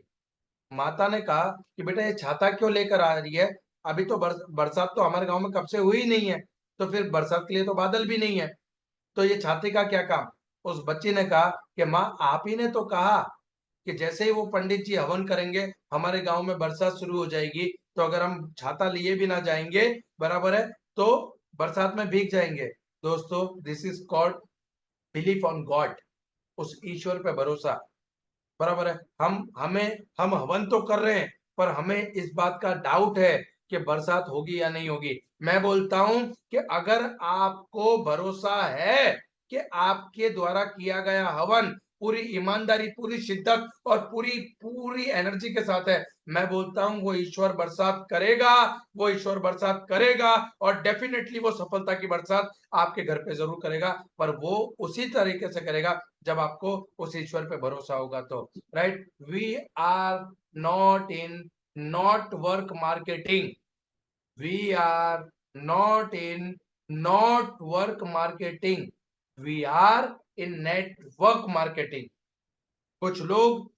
माता ने कहा कि बेटा ये छाता क्यों लेकर आ रही है? अभी तो बरसात तो हमारे गांव में कब से हुई नहीं है, तो फिर बरसात के लिए तो बादल भी नहीं है, तो ये छाते का क्या काम? उस बच्ची ने कहा कि माँ आप ही ने तो कहा कि जैसे ही वो पंडित जी हवन करेंगे हमारे गांव में बरसात शुरू हो जाएगी, तो अगर हम छाता लिए भी ना जाएंगे, बराबर है, तो बरसात में भीग जाएंगे। दोस्तों, this is called belief on God, उस ईश्वर पे भरोसा, बराबर है। हम हवन तो कर रहे हैं, पर हमें इस बात का डाउट है कि बरसात होगी या नहीं होगी। मैं बोलता हूं कि अगर आपको भरोसा है कि आपके द्वारा किया गया हवन पूरी ईमानदारी, पूरी शिद्दत और पूरी पूरी एनर्जी के साथ है, मैं बोलता हूं वो ईश्वर बरसात करेगा, वो ईश्वर बरसात करेगा और डेफिनेटली वो सफलता की बरसात आपके घर पे जरूर करेगा। पर वो उसी तरीके से करेगा जब आपको उस ईश्वर पे भरोसा होगा तो, right. We are not in not work marketing, we are not in not work marketing, we are in network marketing. कुछ लोग,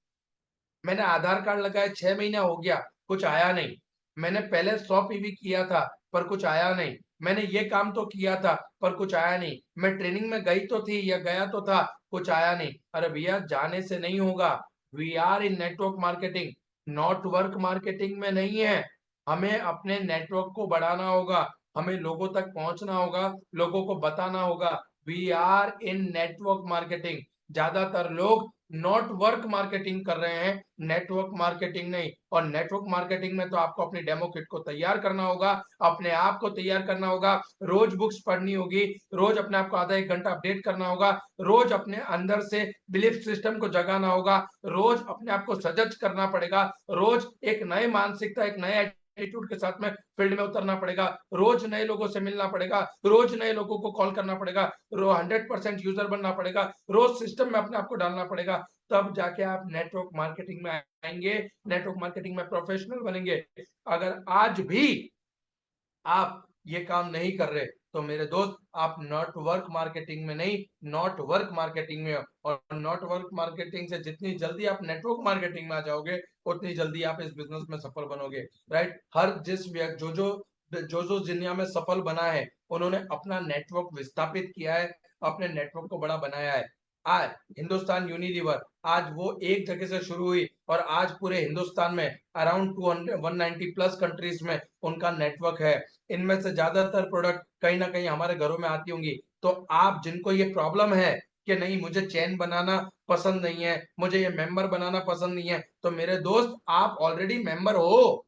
मैंने आधार कार्ड लगाया 6 महीना हो गया, कुछ आया नहीं। मैंने पहले 100 पीवी किया था, पर कुछ आया नहीं। मैंने ये काम तो किया था, पर कुछ आया नहीं। मैं ट्रेनिंग में गई तो थी या गया तो था, कुछ आया नहीं। अरे भैया, जाने से नहीं होगा। We are in network marketing, not work marketing में नहीं है। हमें अपने नेटवर्क को बढ़ाना होगा, हमें लोगों तक पहुंचना होगा, लोगों को बताना होगा। We are in network marketing. ज्यादातर लोग नॉट वर्क मार्केटिंग कर रहे हैं, नेटवर्क मार्केटिंग नहीं। और नेटवर्क मार्केटिंग में तो आपको अपनी डेमो किट को तैयार करना होगा, अपने आप को तैयार करना होगा, रोज बुक्स पढ़नी होगी, रोज अपने आप को आधा एक घंटा अपडेट करना होगा, रोज अपने अंदर से बिलीफ सिस्टम को जगाना होगा, रोज अपने आप को सजग करना पड़ेगा, रोज एक नए मानसिकता, एक नए एटीट्यूड के साथ में फील्ड में उतरना पड़ेगा, रोज नए लोगों से मिलना पड़ेगा, रोज नए लोगों को कॉल करना पड़ेगा, 100% यूजर बनना पड़ेगा, रोज सिस्टम में अपने आप को डालना पड़ेगा। तब जाके आप नेटवर्क मार्केटिंग में आएंगे, नेटवर्क मार्केटिंग में प्रोफेशनल बनेंगे। अगर आज भी आप ये काम नहीं कर रहे, तो मेरे दोस्त, आप नॉट वर्क मार्केटिंग में नहीं, नॉट वर्क मार्केटिंग में हो। और नॉट वर्क मार्केटिंग से जितनी जल्दी आप नेटवर्क मार्केटिंग में आ जाओगे, उतनी जल्दी आप इस बिजनेस में सफल बनोगे, राइट। हर जिस जो दुनिया में सफल बना है, उन्होंने अपना नेटवर्क विस्थापित किया है, अपने नेटवर्क को बड़ा बनाया है। आज हिंदुस्तान यूनिलीवर, आज वो एक जगह से शुरू हुई और आज पूरे हिंदुस्तान में अराउंड 190 प्लस कंट्रीज में उनका नेटवर्क है। इनमें से ज्यादातर प्रोडक्ट कहीं ना कहीं हमारे घरों में आती होंगी। तो आप जिनको ये प्रॉब्लम है कि नहीं मुझे चेन बनाना पसंद नहीं है, मुझे ये मेंबर बनाना पसंद नहीं है, तो मेरे दोस्त, आप ऑलरेडी मेंबर हो।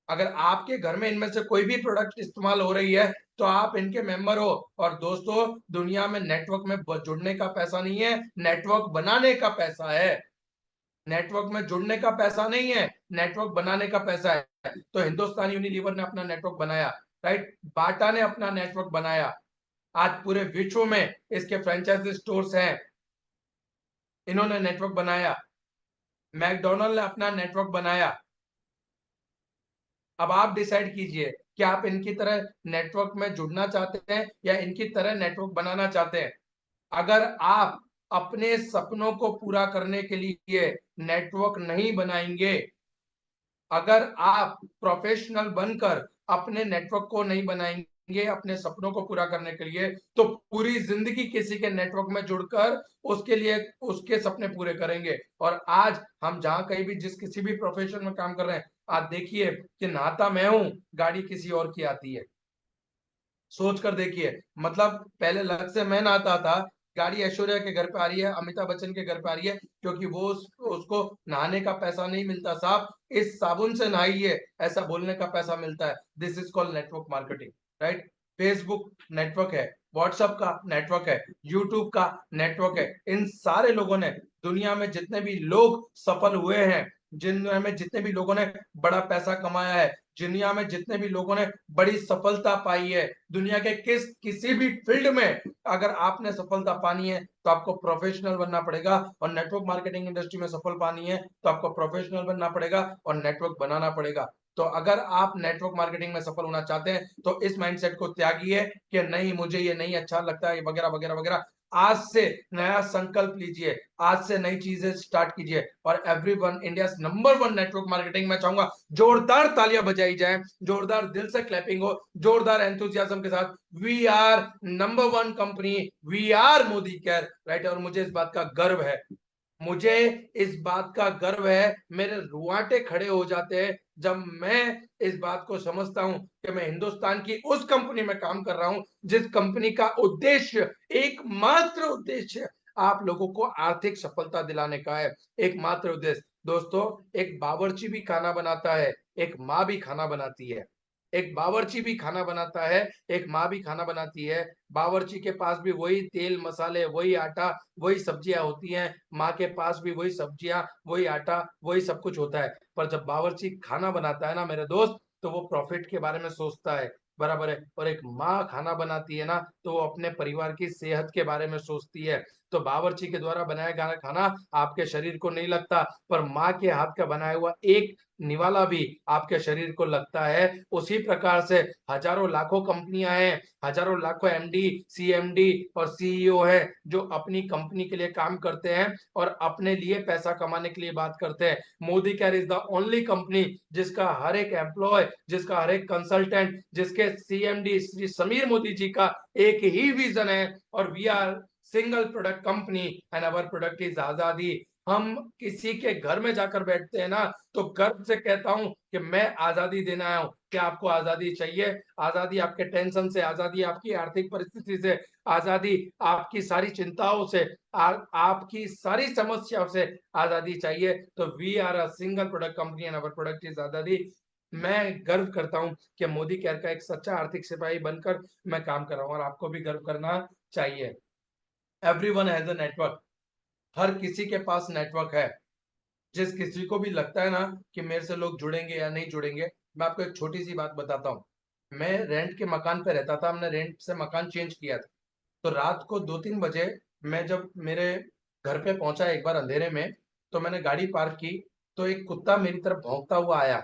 अगर आपके घर में इनमें से कोई भी प्रोडक्ट इस्तेमाल हो रही है, तो आप इनके मेंबर हो। और दोस्तों, दुनिया में नेटवर्क में जुड़ने का पैसा नहीं है, नेटवर्क बनाने का पैसा है। नेटवर्क में जुड़ने का पैसा नहीं है, नेटवर्क बनाने का पैसा है। तो हिंदुस्तान यूनिलीवर ने अपना नेटवर्क बनाया, राइट। बाटा ने अपना नेटवर्क बनाया, आज पूरे विश्व में इसके फ्रेंचाइजी स्टोर्स हैं। इन्होंने नेटवर्क बनाया, मैकडोनल्ड ने अपना नेटवर्क बनाया। अब आप डिसाइड कीजिए कि आप इनकी तरह नेटवर्क में जुड़ना चाहते हैं या इनकी तरह नेटवर्क बनाना चाहते हैं। अगर आप अपने सपनों को पूरा करने के लिए नेटवर्क नहीं बनाएंगे, अगर आप प्रोफेशनल बनकर अपने नेटवर्क को नहीं बनाएंगे अपने सपनों को पूरा करने के लिए, तो पूरी जिंदगी किसी के नेटवर्क में जुड़कर उसके लिए उसके सपने पूरे करेंगे। और आज हम जहां कहीं भी जिस किसी भी प्रोफेशन में काम कर रहे हैं, आज देखिए कि नहाता मैं हूं, गाड़ी किसी और की आती है। सोच कर देखिए, मतलब पहले लग से मैं नहाता था, गाड़ी ऐश्वर्या के घर पे आ रही है, अमिताभ बच्चन के घर पे आ रही है, क्योंकि वो उसको नहाने का पैसा नहीं मिलता साहब, इस साबुन से नहाइए ऐसा बोलने का पैसा मिलता है। This is called network marketing, right. Facebook network है, व्हाट्सएप का नेटवर्क है, यूट्यूब का नेटवर्क है। इन सारे लोगों ने, दुनिया में जितने भी लोग सफल हुए हैं, दुनिया में जितने भी लोगों ने बड़ा पैसा कमाया है, दुनिया में जितने भी लोगों ने बड़ी सफलता पाई है, दुनिया के किसी भी फील्ड में अगर आपने सफलता पानी है तो आपको प्रोफेशनल बनना पड़ेगा। और नेटवर्क मार्केटिंग इंडस्ट्री में सफल पानी है तो आपको प्रोफेशनल बनना पड़ेगा और नेटवर्क बनाना पड़ेगा। तो अगर आप नेटवर्क मार्केटिंग में सफल होना चाहते हैं तो इस माइंडसेट को त्यागिए कि नहीं, मुझे ये नहीं अच्छा लगता है वगैरह वगैरह वगैरह। आज से नया संकल्प लीजिए, आज से नई चीजें स्टार्ट कीजिए। और everyone, India number 1 network marketing में चाहूंगा जोरदार तालियां बजाई जाए, जोरदार दिल से क्लैपिंग हो, जोरदार एंथुसियाज्म के साथ। We are number 1 company, we are Modi care, right. और मुझे इस बात का गर्व है, मुझे इस बात का गर्व है, मेरे रुआटे खड़े हो जाते हैं जब मैं इस बात को समझता हूं कि मैं हिंदुस्तान की उस कंपनी में काम कर रहा हूं जिस कंपनी का उद्देश्य, एकमात्र उद्देश्य, आप लोगों को आर्थिक सफलता दिलाने का है। एकमात्र उद्देश्य। दोस्तों, एक बावर्ची भी खाना बनाता है, एक माँ भी खाना बनाती है। एक बावर्ची भी खाना बनाता है, एक माँ भी खाना बनाती है। बावर्ची के पास भी वही तेल मसाले, वही आटा, वही सब्जियां होती हैं। माँ के पास भी वही सब्जियां, वही आटा, वही सब कुछ होता है। पर जब बावर्ची खाना बनाता है ना मेरे दोस्त, तो वो प्रॉफिट के बारे में सोचता है, बराबर है। और एक माँ खाना बनाती है ना, तो वो अपने परिवार की सेहत के बारे में सोचती है। तो बावर्ची के द्वारा बनाया गया खाना आपके शरीर को नहीं लगता, पर माँ के हाथ का बनाया हुआ एक निवाला भी आपके शरीर को लगता है। उसी प्रकार से हजारों लाखों कंपनियां हैं, हजारों लाखों एमडी, सीएमडी और सीईओ है जो अपनी कंपनी के लिए काम करते हैं और अपने लिए पैसा कमाने के लिए बात करते हैं। Modi care is the only company जिसका हर एक एम्प्लॉय, जिसका हर एक कंसल्टेंट, जिसके सीएमडी श्री समीर मोदी जी का एक ही विजन है, और we are single product company and our product is आजादी। हम किसी के घर में जाकर बैठते हैं ना, तो गर्व से कहता हूं कि मैं आजादी देना आया हूं। क्या आपको आजादी चाहिए? आजादी आपके टेंशन से, आजादी आपकी आर्थिक परिस्थिति से, आजादी आपकी सारी चिंताओं से, आपकी सारी समस्याओं से आजादी चाहिए, तो we are a single product company and our product is आजादी। मैं गर्व करता हूं कि मोदी केयर का एक सच्चा आर्थिक सिपाही बनकर मैं काम कर रहा हूं, और आपको भी गर्व करना चाहिए। एवरीवन हैज अ नेटवर्क, हर किसी के पास नेटवर्क है। जिस किसी को भी लगता है ना कि मेरे से लोग जुड़ेंगे या नहीं जुड़ेंगे, मैं आपको एक छोटी सी बात बताता हूँ। मैं रेंट के मकान पे रहता था, हमने रेंट से मकान चेंज किया था। तो रात को 2-3 बजे मैं जब मेरे घर पे पहुंचा एक बार अंधेरे में, तो मैंने गाड़ी पार्क की, तो एक कुत्ता मेरी तरफ भौंकता हुआ आया।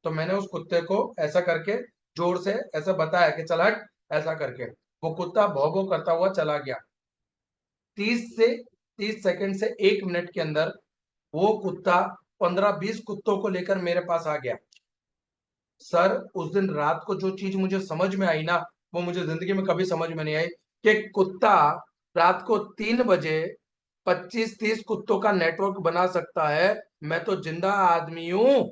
तो मैंने उस कुत्ते को ऐसा करके जोर से ऐसा बताया कि चल हट, ऐसा करके वो कुत्ता भौ भौ करता हुआ चला गया। 30 सेकंड से 1 मिनट के अंदर वो कुत्ता 15-20 कुत्तों को लेकर मेरे पास आ गया। सर, उस दिन रात को जो चीज मुझे समझ में आई ना, वो मुझे जिंदगी में कभी समझ में नहीं आई कि कुत्ता रात को 3 बजे 25-30 कुत्तों का नेटवर्क बना सकता है। मैं तो जिंदा आदमी हूं।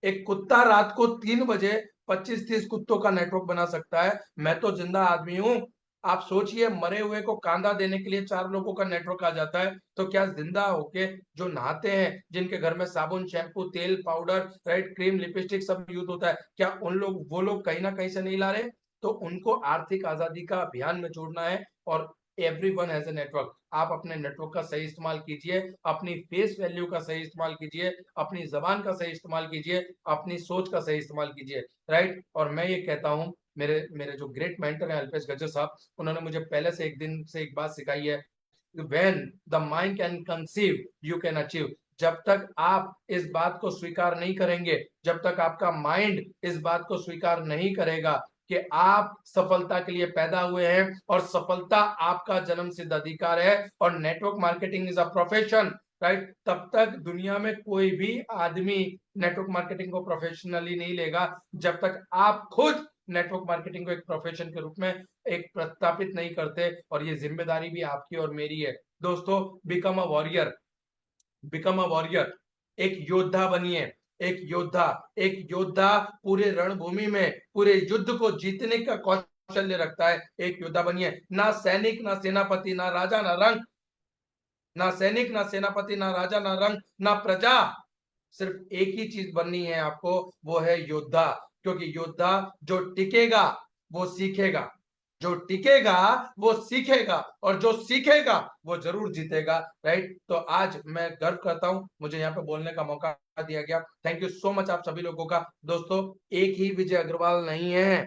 एक कुत्ता रात को 3 बजे 25-30 कुत्तों का नेटवर्क बना सकता है। मैं तो जिंदा आदमी हूं। आप सोचिए, मरे हुए को कांधा देने के लिए 4 लोगों का नेटवर्क आ जाता है, तो क्या जिंदा होके जो नहाते हैं, जिनके घर में साबुन, शैम्पू, तेल, पाउडर, राइट, क्रीम, लिपस्टिक सब यूज होता है, क्या उन लोग, वो लोग कहीं ना कहीं से नहीं ला रहे? तो उनको आर्थिक आजादी का अभियान में जोड़ना है। और एवरीवन हैज अ नेटवर्क। आप अपने नेटवर्क का सही इस्तेमाल कीजिए, अपनी फेस वैल्यू का सही इस्तेमाल कीजिए, अपनी जबान का सही इस्तेमाल कीजिए, अपनी सोच का सही इस्तेमाल कीजिए, राइट। और मैं ये कहता हूं मेरे मेरे जो ग्रेट मेंटर है अल्पेश गजर साहब, उन्होंने मुझे पहले से एक दिन से एक बात सिखाई है, when the mind can conceive you can achieve। जब तक आप इस बात को स्वीकार नहीं करेंगे, जब तक आपका माइंड इस बात को स्वीकार नहीं करेगा कि आप सफलता के लिए पैदा हुए हैं और सफलता आपका जन्म सिद्ध अधिकार है और network marketing is a profession, right, तब तक दुनिया में कोई भी आदमी नेटवर्क मार्केटिंग को प्रोफेशनली नहीं लेगा, जब तक आप खुद नेटवर्क मार्केटिंग को एक प्रोफेशन के रूप में एक प्रस्थापित नहीं करते। और ये जिम्मेदारी भी आपकी और मेरी है। दोस्तों, become a warrior, become a warrior, एक योद्धा बनिए, एक योद्धा, एक योद्धा पूरे रणभूमि में पूरे युद्ध को जीतने का कौशल्य रखता है। एक योद्धा बनिए, ना सैनिक, ना सेनापति, ना राजा, ना रंग, ना सैनिक, ना सेनापति, ना राजा, ना रंग, ना प्रजा, सिर्फ एक ही चीज बननी है आपको, वो है योद्धा। क्योंकि योद्धा जो टिकेगा वो सीखेगा, जो टिकेगा वो सीखेगा, और जो सीखेगा वो जरूर जीतेगा, राइट। तो आज मैं गर्व करता हूं मुझे यहाँ पे बोलने का मौका दिया गया। थैंक यू सो मच आप सभी लोगों का। दोस्तों, एक ही विजय अग्रवाल नहीं है,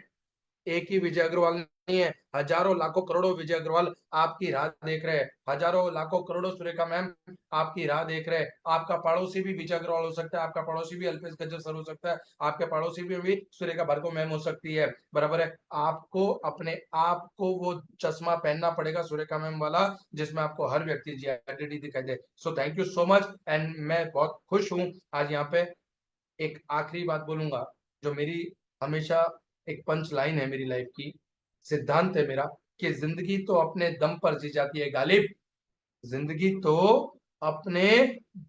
एक ही विजय अग्रवाल नहीं है, हजारों लाखों करोड़ों विजय अग्रवाल आपकी राह देख रहे हैं, हजारों लाखों करोड़ों सुरेखा मैम आपकी राह देख रहे हैं। आपका पड़ोसी भी विजय अग्रवाल हो सकता है, आपका पड़ोसी भी अल्पेश गज्जर सर हो सकता है, आपके पड़ोसी भी सुरेखा भार्गव मैम हो सकती है, बराबर है। आपको अपने आप को वो चश्मा पहनना पड़ेगा सुरेखा मैम वाला, जिसमें आपको हर व्यक्ति की आइडेंटिटी दिखाई दे। So thank you so much, and मैं बहुत खुश हूँ आज यहाँ पे। एक आखिरी बात बोलूंगा, जो मेरी हमेशा एक पंच लाइन है मेरी लाइफ की, सिद्धांत है मेरा, कि जिंदगी तो अपने दम पर जी जाती है गालिब, जिंदगी तो अपने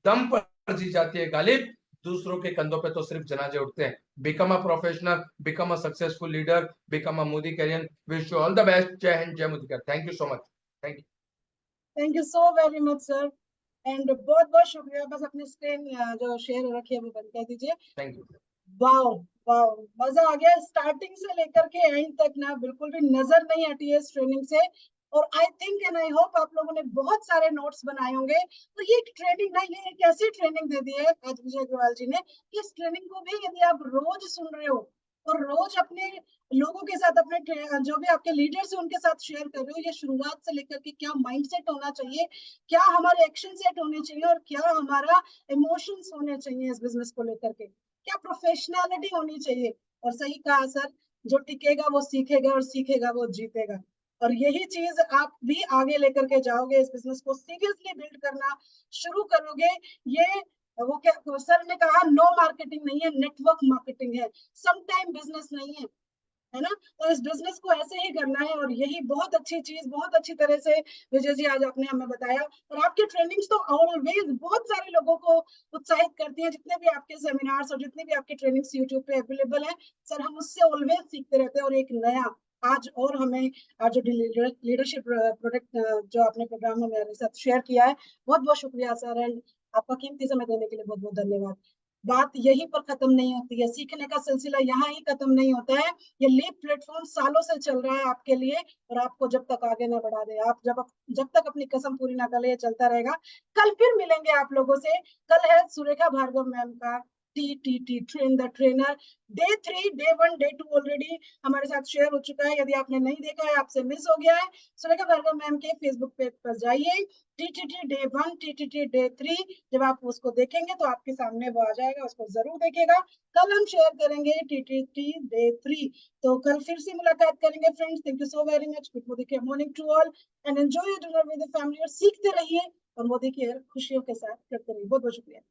दम पर जी जाती है गालिब, दूसरों के कंधों पे तो सिर्फ जनाजे उठते हैं। Become a professional, become a successful leader, become a Modi career. Wish you all the best. जय हिंद, जय Modi. Thank you so much. Thank you. Thank you so very much sir, and बहुत बहुत शुक्रिया। बस अपनी स्क्रीन जो शेयर रखी है वो बंद कर दीजिए। Thank you. वाओ, वाओ, मजा आ गया। स्टार्टिंग से लेकर के एंड तक ना बिल्कुल भी नजर नहीं हटी है इस ट्रेनिंग से। और I think and I hope आप लोगों ने बहुत सारे नोट्स बनाए होंगे। तो ये ट्रेनिंग ना, ये एक ऐसी ट्रेनिंग दे दी है आज विजय अग्रवाल जी ने कि इस ट्रेनिंग को भी यदि आप रोज सुन रहे हो और रोज अपने लोगों के साथ, अपने जो भी आपके लीडर्स हैं उनके साथ शेयर कर रहे हो, ये शुरुआत से लेकर के क्या माइंडसेट होना चाहिए, क्या हमारे एक्शन सेट होने चाहिए और क्या हमारा इमोशंस होने चाहिए इस बिजनेस को लेकर के, क्या प्रोफेशनैलिटी होनी चाहिए। और सही कहा सर, जो टिकेगा वो सीखेगा और सीखेगा वो जीतेगा। और यही चीज आप भी आगे लेकर के जाओगे, इस बिजनेस को सीरियसली बिल्ड करना शुरू करोगे। ये वो क्या सर ने कहा, नो मार्केटिंग नहीं है, नेटवर्क मार्केटिंग है, सम टाइम बिजनेस नहीं है, है ना। तो इस बिजनेस को ऐसे ही करना है, और यही बहुत अच्छी चीज, बहुत अच्छी तरह से विजय जी आज आपने हमें बताया। और आपकी ट्रेनिंग्स तो ऑलवेज बहुत सारे लोगों को उत्साहित करती हैं। जितने भी आपके सेमिनार्स और जितने भी आपके ट्रेनिंग्स यूट्यूब पे अवेलेबल है सर, हम उससे ऑलवेज सीखते रहते हैं। और एक नया आज और हमें आज जो लीडरशिप प्रोडक्ट जो आपने प्रोग्राम में मेरे साथ शेयर किया है, बहुत बहुत शुक्रिया सर, एंड आपका कीमती समय देने के लिए बहुत बहुत धन्यवाद। बात यहीं पर खत्म नहीं होती है, सीखने का सिलसिला यहाँ ही खत्म नहीं होता है। ये लीप प्लेटफॉर्म सालों से चल रहा है आपके लिए, और आपको जब तक आगे ना बढ़ा दे, आप जब तक अपनी कसम पूरी ना कर ले, ये चलता रहेगा। कल फिर मिलेंगे आप लोगों से। कल है सुरेखा भार्गव मैम का T train the trainer day 3, day 1, day 2 already हमारे साथ शेयर हो चुका है। यदि आपने नहीं देखा है, आपसे मिस हो गया है, सुरेखा भार्गव मैम के फेसबुक पेज पर जाइए। टीटीटी डे 1, टीटीटी डे 3, जब आप उसको देखेंगे तो आपके सामने वो आ जाएगा, उसको जरूर देखिएगा। कल हम शेयर करेंगे टीटीटी डे 3। तो कल फिर से मुलाकात करेंगे friends. Thank you so very much. Good morning to all, and enjoy your dinner with the family, और सीखते रहिए और मोदी केयर खुशियों के साथ करते रहिए। बहुत बहुत शुक्रिया।